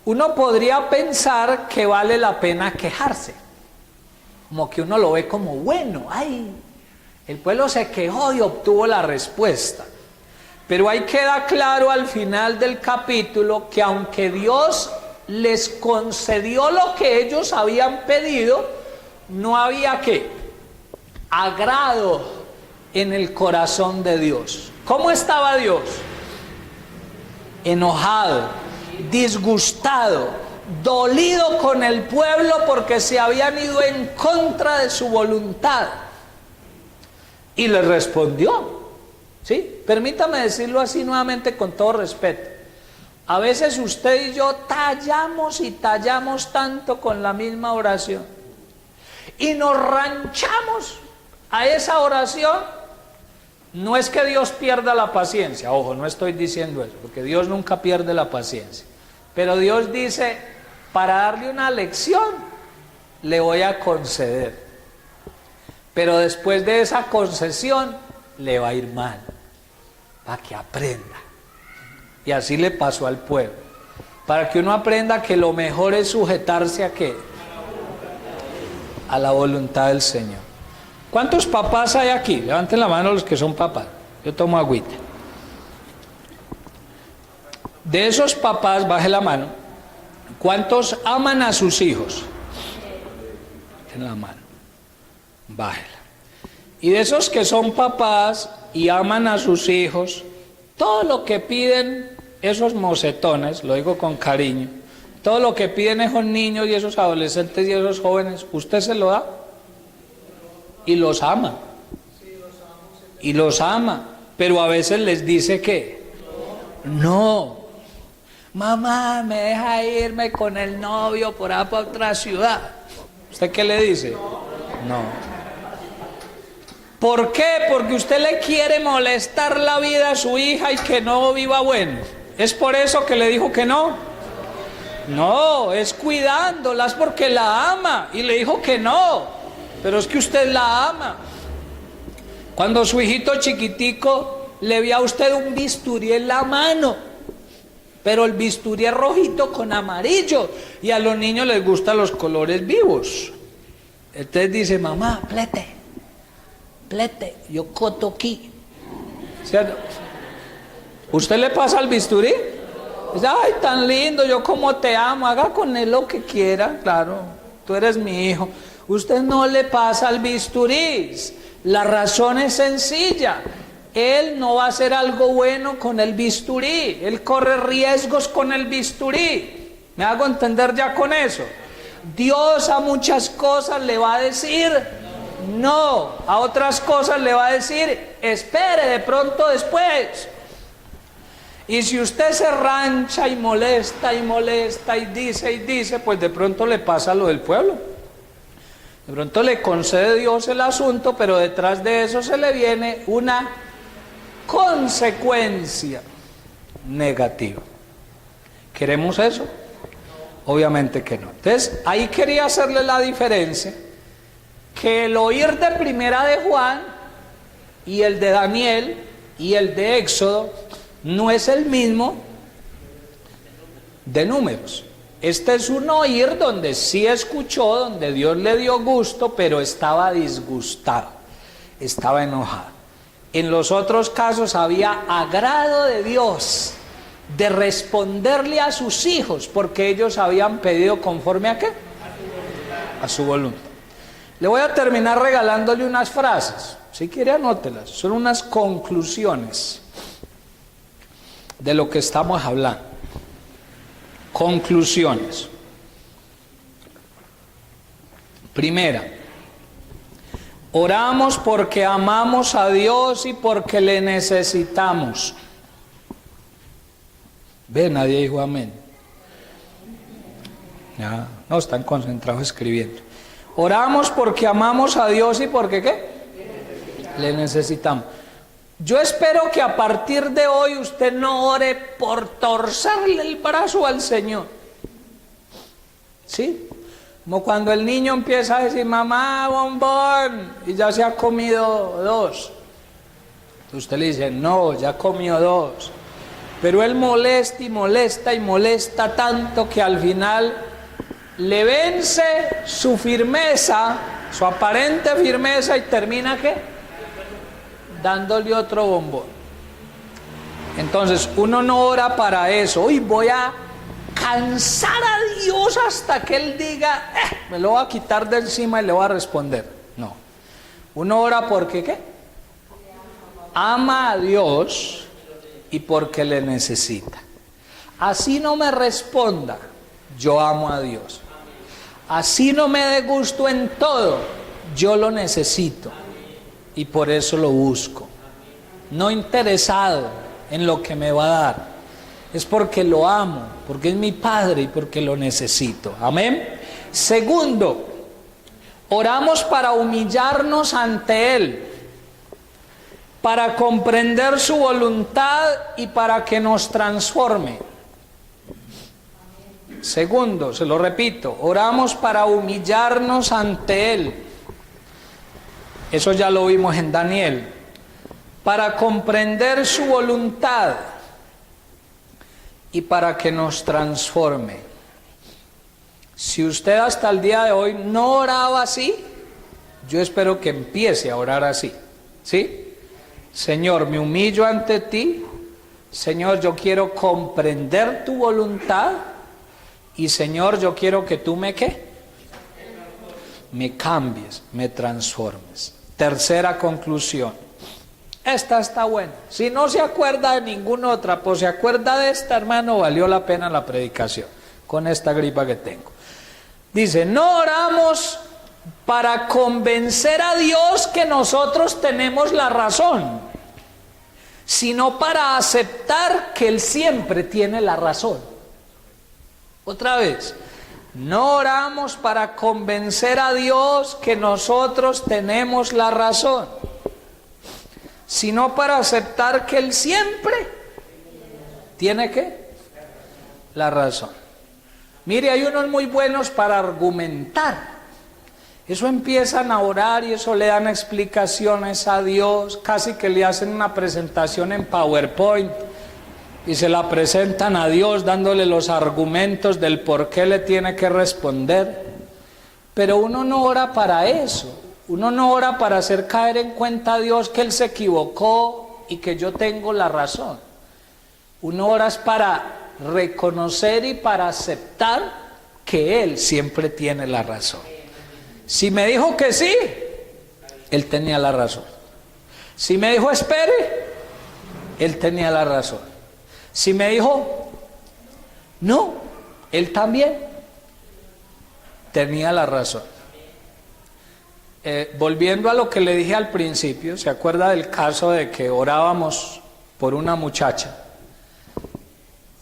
uno podría pensar que vale la pena quejarse, como que uno lo ve como bueno, ay, el pueblo se quejó y obtuvo la respuesta. Pero ahí queda claro al final del capítulo que aunque Dios les concedió lo que ellos habían pedido, no había ¿qué? Agrado en el corazón de Dios. ¿Cómo estaba Dios? Enojado, disgustado, dolido con el pueblo porque se habían ido en contra de su voluntad. Y les respondió, ¿sí? Permítame decirlo así nuevamente con todo respeto. A veces usted y yo tallamos y tallamos tanto con la misma oración, y nos ranchamos a esa oración. No es que Dios pierda la paciencia, ojo, no estoy diciendo eso, porque Dios nunca pierde la paciencia. Pero Dios dice, para darle una lección, le voy a conceder. Pero después de esa concesión, le va a ir mal, para que aprenda. Y así le pasó al pueblo, para que uno aprenda que lo mejor es sujetarse a ¿qué? A la voluntad del Señor. ¿Cuántos papás hay aquí? Levanten la mano los que son papás. Yo tomo agüita. De esos papás, baje la mano. ¿Cuántos aman a sus hijos? levanten la mano. Bájela. Y de esos que son papás y aman a sus hijos, todo lo que piden esos mocetones, lo digo con cariño, todo lo que piden esos niños y esos adolescentes y esos jóvenes, usted se lo da y los ama. Y los ama, pero a veces les dice que no. Mamá, me deja irme con el novio por ahí para otra ciudad. ¿Usted qué le dice? No. ¿Por qué? Porque usted le quiere molestar la vida a su hija y que no viva bueno. ¿Es por eso que le dijo que no? No, es cuidándolas porque la ama y le dijo que no. Pero es que usted la ama. Cuando su hijito chiquitico le ve a usted un bisturí en la mano, pero el bisturí es rojito con amarillo y a los niños les gustan los colores vivos. Entonces dice, mamá, plete, yo coto aquí. ¿Cierto? ¿Usted le pasa el bisturí? Dice, ay, tan lindo, yo como te amo, haga con él lo que quiera, claro, tú eres mi hijo. Usted no le pasa el bisturí. La razón es sencilla. Él no va a hacer algo bueno con el bisturí. Él corre riesgos con el bisturí. ¿Me hago entender ya con eso? Dios a muchas cosas le va a decir no. A otras cosas le va a decir espere, de pronto después. Y si usted se rancha y molesta y dice, pues de pronto le pasa lo del pueblo. De pronto le concede Dios el asunto, pero detrás de eso se le viene una consecuencia negativa. ¿Queremos eso? Obviamente que no. Entonces, ahí quería hacerle la diferencia, que el oír de Primera de Juan y el de Daniel y el de Éxodo no es el mismo de Números. Este es un oír donde sí escuchó, donde Dios le dio gusto, pero estaba disgustado, estaba enojado. En los otros casos había agrado de Dios de responderle a sus hijos, porque ellos habían pedido conforme a ¿qué? A su voluntad. Le voy a terminar regalándole unas frases, si quiere anótelas, son unas conclusiones de lo que estamos hablando. Conclusiones. Primera, oramos porque amamos a Dios y porque le necesitamos. Ve, nadie dijo amén. Ya, no, están concentrados escribiendo. Oramos porque amamos a Dios y porque ¿qué? Le necesitamos. Yo espero que a partir de hoy usted no ore por torcerle el brazo al Señor. ¿Sí? Como cuando el niño empieza a decir, mamá, bombón, y ya se ha comido 2. Usted le dice, no, ya comió 2. Pero él molesta y molesta y molesta tanto que al final le vence su firmeza, su aparente firmeza y termina ¿qué? Dándole otro bombón. Entonces uno no ora para eso. Uy, voy a cansar a Dios hasta que Él diga, me lo va a quitar de encima y le va a responder. No. Uno ora porque ¿qué? Ama a Dios y porque le necesita. Así no me responda, yo amo a Dios. Así no me dé gusto en todo, yo lo necesito. Y por eso lo busco, no interesado en lo que me va a dar, es porque lo amo, porque es mi Padre y porque lo necesito. Amén. Segundo, oramos para humillarnos ante Él, para comprender su voluntad y para que nos transforme. Segundo, se lo repito, oramos para humillarnos ante Él. Eso ya lo vimos en Daniel. Para comprender su voluntad y para que nos transforme. Si usted hasta el día de hoy no oraba así, yo espero que empiece a orar así. ¿Sí? Señor, me humillo ante ti. Señor, yo quiero comprender tu voluntad. Y Señor, yo quiero que tú me ¿qué? me cambies, me transformes. Tercera conclusión. Esta está buena. Si no se acuerda de ninguna otra, pues se acuerda de esta, hermano, valió la pena la predicación, con esta gripa que tengo. Dice, no oramos para convencer a Dios que nosotros tenemos la razón, sino para aceptar que Él siempre tiene la razón. Otra vez, no oramos para convencer a Dios que nosotros tenemos la razón, sino para aceptar que Él siempre tiene ¿qué? La razón. Mire, hay unos muy buenos para argumentar. Eso empiezan a orar y eso le dan explicaciones a Dios, casi que le hacen una presentación en PowerPoint y se la presentan a Dios dándole los argumentos del por qué le tiene que responder. Pero uno no ora para eso, uno no ora para hacer caer en cuenta a Dios que Él se equivocó y que yo tengo la razón. Uno ora es para reconocer y para aceptar que Él siempre tiene la razón. Si me dijo que sí, Él tenía la razón. Si me dijo espere, Él tenía la razón. Si me dijo no, Él también tenía la razón. Volviendo a lo que le dije al principio, ¿se acuerda del caso de que orábamos por una muchacha?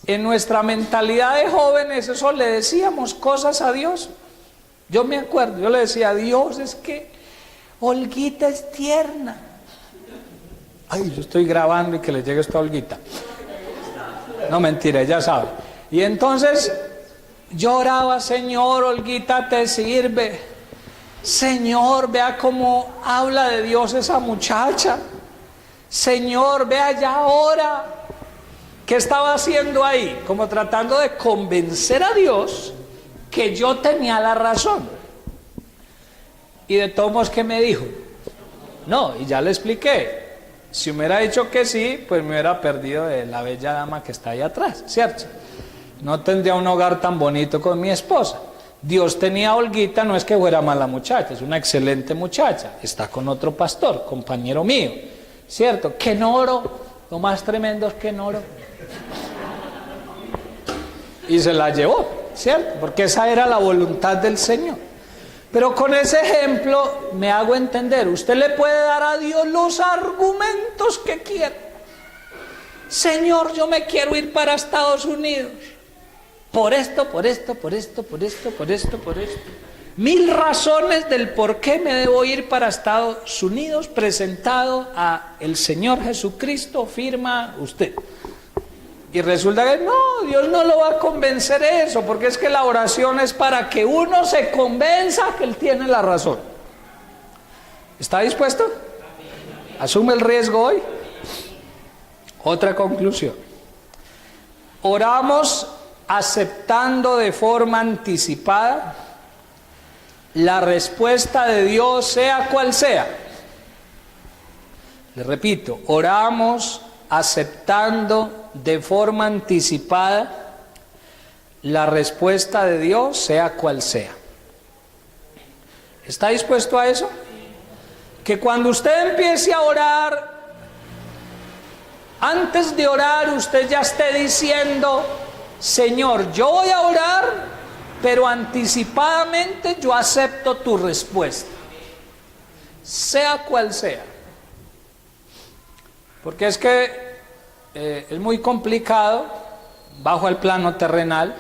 En nuestra mentalidad de jóvenes, eso le decíamos cosas a Dios. Yo me acuerdo, yo le decía a Dios, es que Olguita es tierna. Ay, yo estoy grabando y que le llegue esta Olguita. No, mentira, ella sabe. Y entonces yo oraba, Señor, Olguita te sirve. Señor, vea cómo habla de Dios esa muchacha. Señor, vea ya ahora. ¿Qué estaba haciendo ahí? Como tratando de convencer a Dios que yo tenía la razón. Y de todos modos, ¿qué me dijo? No, y ya le expliqué. Si me hubiera dicho que sí, pues me hubiera perdido de la bella dama que está ahí atrás, ¿cierto? No tendría un hogar tan bonito con mi esposa. Dios tenía a Olguita, no es que fuera mala muchacha, es una excelente muchacha. Está con otro pastor, compañero mío, ¿cierto? Que no oro, lo más tremendo es que no oro. Y se la llevó, ¿cierto? Porque esa era la voluntad del Señor. Pero con ese ejemplo me hago entender, usted le puede dar a Dios los argumentos que quiera. Señor, yo me quiero ir para Estados Unidos. Por esto, por esto, por esto, por esto, por esto, por esto. 1000 razones del por qué me debo ir para Estados Unidos, presentado a el Señor Jesucristo, firma usted. Y resulta que no, Dios no lo va a convencer eso, porque es que la oración es para que uno se convenza que Él tiene la razón. ¿Está dispuesto? ¿Asume el riesgo hoy? Otra conclusión. Oramos aceptando de forma anticipada la respuesta de Dios, sea cual sea. Le repito, oramos aceptando de forma anticipada la respuesta de Dios, sea cual sea. ¿Está dispuesto a eso? Que cuando usted empiece a orar, antes de orar usted ya esté diciendo, Señor, yo voy a orar, pero anticipadamente yo acepto tu respuesta, sea cual sea. Porque es que es muy complicado, bajo el plano terrenal,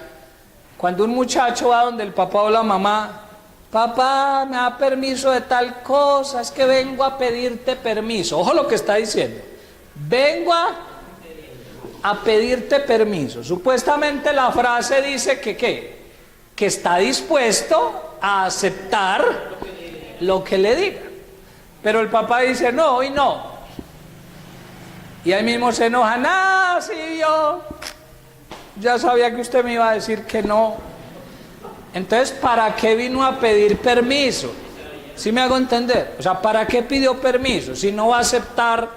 cuando un muchacho va donde el papá o la mamá, papá, me da permiso de tal cosa, es que vengo a pedirte permiso. Ojo lo que está diciendo, vengo a pedirte permiso. Supuestamente la frase dice que ¿qué? Que está dispuesto a aceptar lo que le diga. Pero el papá dice, no, hoy no. Y ahí mismo se enojan, ah, sí, yo ya sabía que usted me iba a decir que no. Entonces, ¿para qué vino a pedir permiso? ¿Sí me hago entender? O sea, ¿para qué pidió permiso si no va a aceptar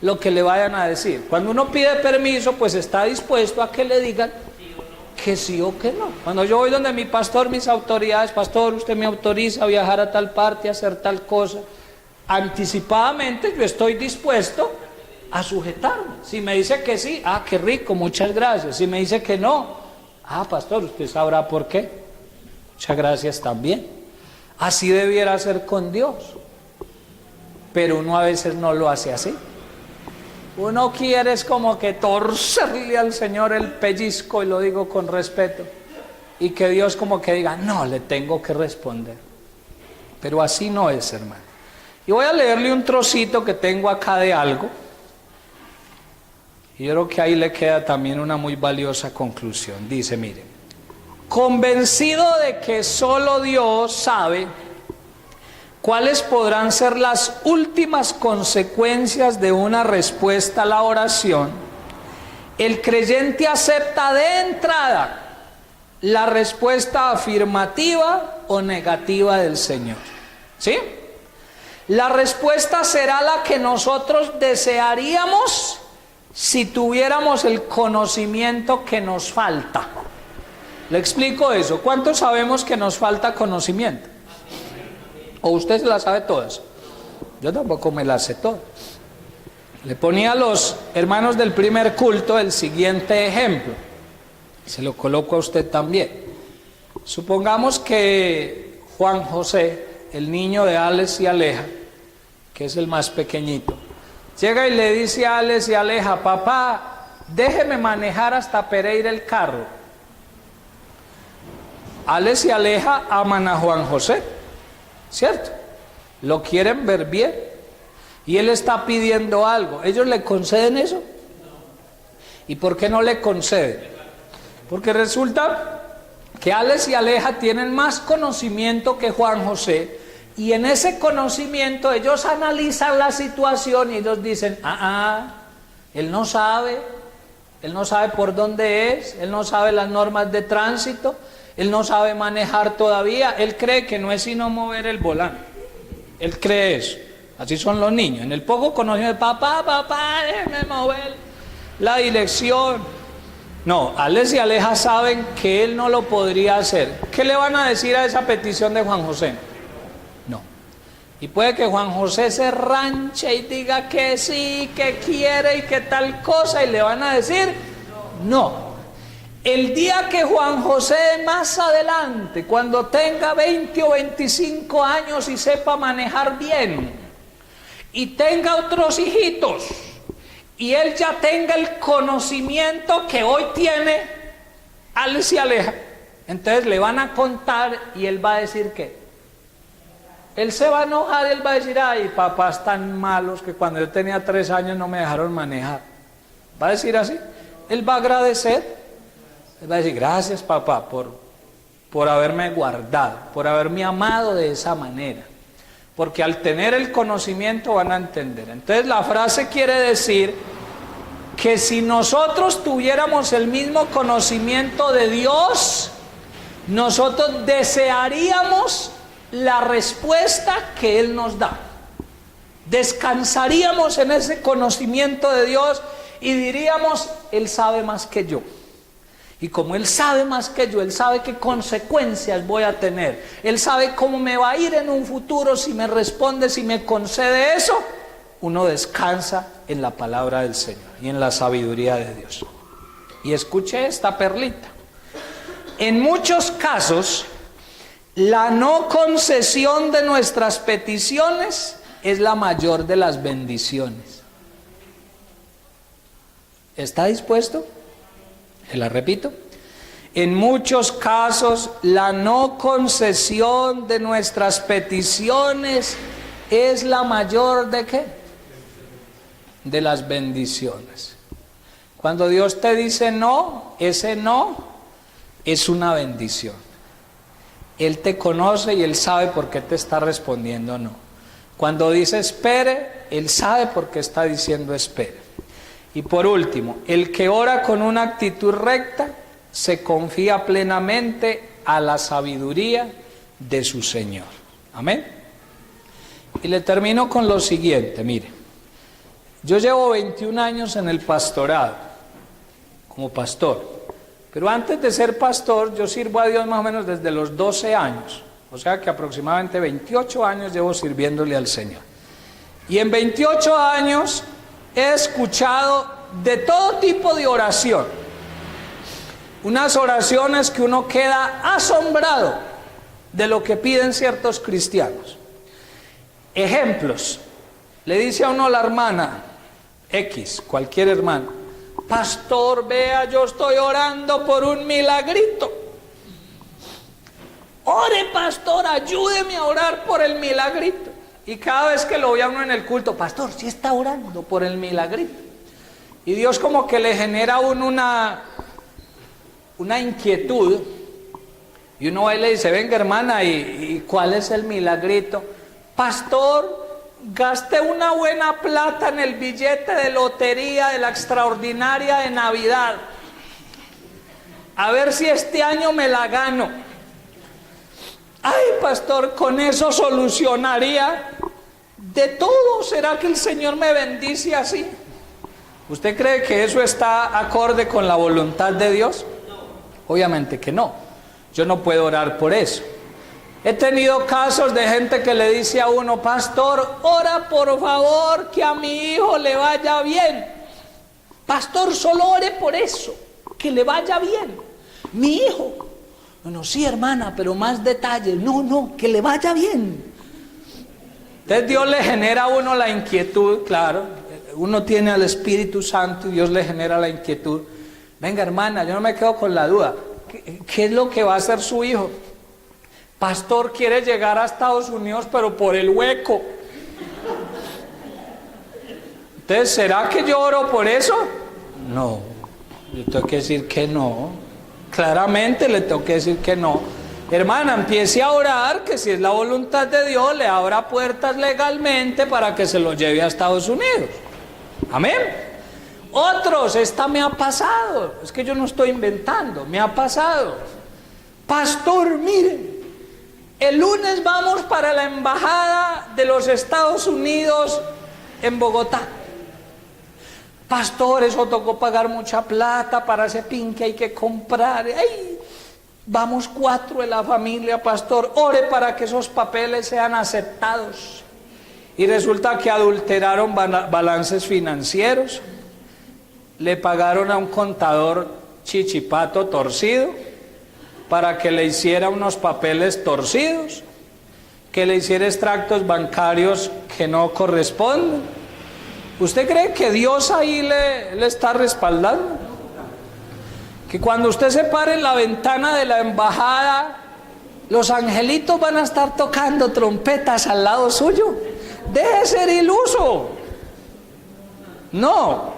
lo que le vayan a decir? Cuando uno pide permiso, pues está dispuesto a que le digan que sí o que no. Cuando yo voy donde mi pastor, mis autoridades, pastor, usted me autoriza a viajar a tal parte, a hacer tal cosa, anticipadamente yo estoy dispuesto a sujetarme. Si me dice que sí, qué rico, muchas gracias. Si me dice que no, pastor, usted sabrá por qué. Muchas gracias también. Así debiera ser con Dios. Pero uno a veces no lo hace así. Uno quiere es como que torcerle al Señor el pellizco, y lo digo con respeto, y que Dios como que diga, no, le tengo que responder. Pero así no es, hermano. Y voy a leerle un trocito que tengo acá de algo, y yo creo que ahí le queda también una muy valiosa conclusión. Dice, mire, convencido de que solo Dios sabe cuáles podrán ser las últimas consecuencias de una respuesta a la oración, el creyente acepta de entrada la respuesta afirmativa o negativa del Señor. ¿Sí? La respuesta será la que nosotros desearíamos si tuviéramos el conocimiento que nos falta. Le explico eso. ¿Cuántos sabemos que nos falta conocimiento? ¿O usted se las sabe todas? Yo tampoco me las sé todas. Le ponía a los hermanos del primer culto el siguiente ejemplo. Se lo coloco a usted también. Supongamos que Juan José, el niño de Alex y Aleja, que es el más pequeño, llega y le dice a Alex y Aleja, papá, déjeme manejar hasta Pereira el carro. Alex y Aleja aman a Juan José, ¿cierto? Lo quieren ver bien. Y él está pidiendo algo. ¿Ellos le conceden eso? ¿Y por qué no le conceden? Porque resulta que Alex y Aleja tienen más conocimiento que Juan José, y en ese conocimiento ellos analizan la situación y ellos dicen, él no sabe por dónde es, él no sabe las normas de tránsito, él no sabe manejar todavía, él cree que no es sino mover el volante, él cree eso. Así son los niños, en el poco conocimiento, papá, déjeme mover la dirección. No, Alex y Aleja saben que él no lo podría hacer. ¿Qué le van a decir a esa petición de Juan José? No. Y puede que Juan José se ranche y diga que sí, que quiere y que tal cosa, y le van a decir no. El día que Juan José más adelante, cuando tenga 20 o 25 años y sepa manejar bien, y tenga otros hijitos, y él ya tenga el conocimiento que hoy tiene Alex y Aleja, entonces le van a contar y él va a decir ¿qué? Él se va a enojar y él va a decir, ay, papás tan malos que cuando yo tenía 3 años no me dejaron manejar. ¿Va a decir así? Él va a agradecer, él va a decir, gracias papá por haberme guardado, por haberme amado de esa manera. Porque al tener el conocimiento van a entender. Entonces la frase quiere decir que si nosotros tuviéramos el mismo conocimiento de Dios, nosotros desearíamos la respuesta que Él nos da. Descansaríamos en ese conocimiento de Dios y diríamos, Él sabe más que yo. Y como Él sabe más que yo, Él sabe qué consecuencias voy a tener, Él sabe cómo me va a ir en un futuro si me responde, si me concede eso, uno descansa en la palabra del Señor y en la sabiduría de Dios. Y escuche esta perlita. En muchos casos, la no concesión de nuestras peticiones es la mayor de las bendiciones. ¿Está dispuesto? Se la repito. En muchos casos, la no concesión de nuestras peticiones es la mayor ¿de qué? De las bendiciones. Cuando Dios te dice no, ese no es una bendición. Él te conoce y Él sabe por qué te está respondiendo no. Cuando dice espere, Él sabe por qué está diciendo espere. Y por último, el que ora con una actitud recta se confía plenamente a la sabiduría de su Señor. Amén. Y le termino con lo siguiente, mire. Yo llevo 21 años en el pastorado, como pastor, Pero antes de ser pastor, yo sirvo a Dios más o menos desde los 12 años. O sea que aproximadamente 28 años llevo sirviéndole al Señor. Y en 28 años he escuchado de todo tipo de oración. Unas oraciones que uno queda asombrado de lo que piden ciertos cristianos. Ejemplos. Le dice a uno la hermana X, cualquier hermana: pastor, vea, yo estoy orando por un milagrito. Ore, pastor, ayúdeme a orar por el milagrito. Y cada vez que lo ve a uno en el culto: pastor, sí está orando por el milagrito. Y Dios como que le genera a uno una inquietud. Y uno va y le dice: venga, hermana, ¿y cuál es el milagrito? Pastor, gasté una buena plata en el billete de lotería de la extraordinaria de Navidad. A ver si este año me la gano. Ay, pastor, con eso solucionaría de todo. ¿Será que el Señor me bendice así? ¿Usted cree que eso está acorde con la voluntad de Dios? Obviamente que no. Yo no puedo orar por eso. He tenido casos de gente que le dice a uno: pastor, ora por favor que a mi hijo le vaya bien. Pastor, solo ore por eso, que le vaya bien. Mi hijo. No, sí, hermana, pero más detalles. No, que le vaya bien. Entonces Dios le genera a uno la inquietud, claro. Uno tiene al Espíritu Santo y Dios le genera la inquietud. Venga, hermana, yo no me quedo con la duda. ¿Qué es lo que va a hacer su hijo? Pastor, quiere llegar a Estados Unidos, pero por el hueco. Entonces, ¿será que yo oro por eso? No, yo tengo que decir que no. Claramente le tengo que decir que no. Hermana, empiece a orar, que si es la voluntad de Dios, le abra puertas legalmente para que se lo lleve a Estados Unidos. Amén. Otros, esta me ha pasado. Es que yo no estoy inventando, me ha pasado. Pastor, mire, el lunes vamos para la embajada de los Estados Unidos en Bogotá. Pastor, eso tocó pagar mucha plata para ese pin que hay que comprar. Ay, vamos 4 de la familia, pastor, ore para que esos papeles sean aceptados. Y resulta que adulteraron balances financieros, le pagaron a un contador chichipato torcido para que le hiciera unos papeles torcidos, que le hiciera extractos bancarios que no corresponden. ¿Usted cree que Dios ahí le está respaldando? Que cuando usted se pare en la ventana de la embajada, los angelitos van a estar tocando trompetas al lado suyo. Deje de ser iluso. No,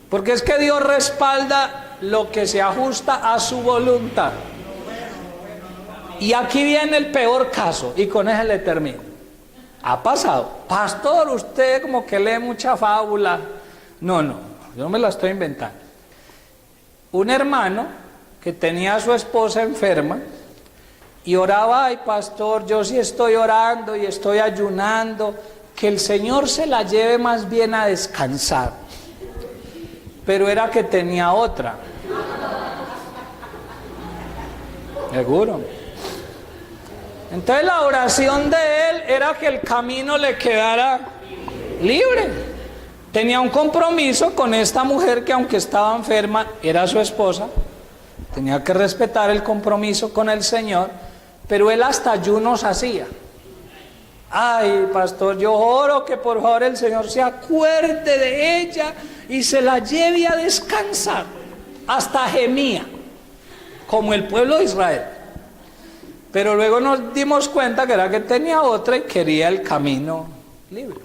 porque es que Dios respalda lo que se ajusta a su voluntad. Y aquí viene el peor caso, y con ese le termino. Ha pasado: pastor, usted como que lee mucha fábula. No, yo no me la estoy inventando. Un hermano que tenía a su esposa enferma y oraba: ay, pastor, yo sí estoy orando y estoy ayunando, que el Señor se la lleve más bien a descansar. Pero era que tenía otra. Seguro. Entonces la oración de él era que el camino le quedara libre. Tenía un compromiso con esta mujer que, aunque estaba enferma, era su esposa. Tenía que respetar el compromiso con el Señor, pero él hasta ayunos hacía. Ay, pastor, yo oro que por favor el Señor se acuerde de ella y se la lleve a descansar. Hasta gemía, como el pueblo de Israel. Pero luego nos dimos cuenta que era que tenía otra y quería el camino libre.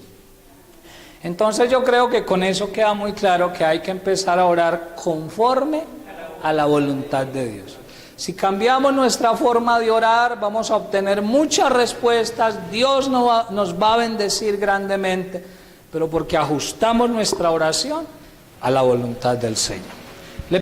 Entonces yo creo que con eso queda muy claro que hay que empezar a orar conforme a la voluntad de Dios. Si cambiamos nuestra forma de orar, vamos a obtener muchas respuestas. Dios nos va a bendecir grandemente, pero porque ajustamos nuestra oración a la voluntad del Señor.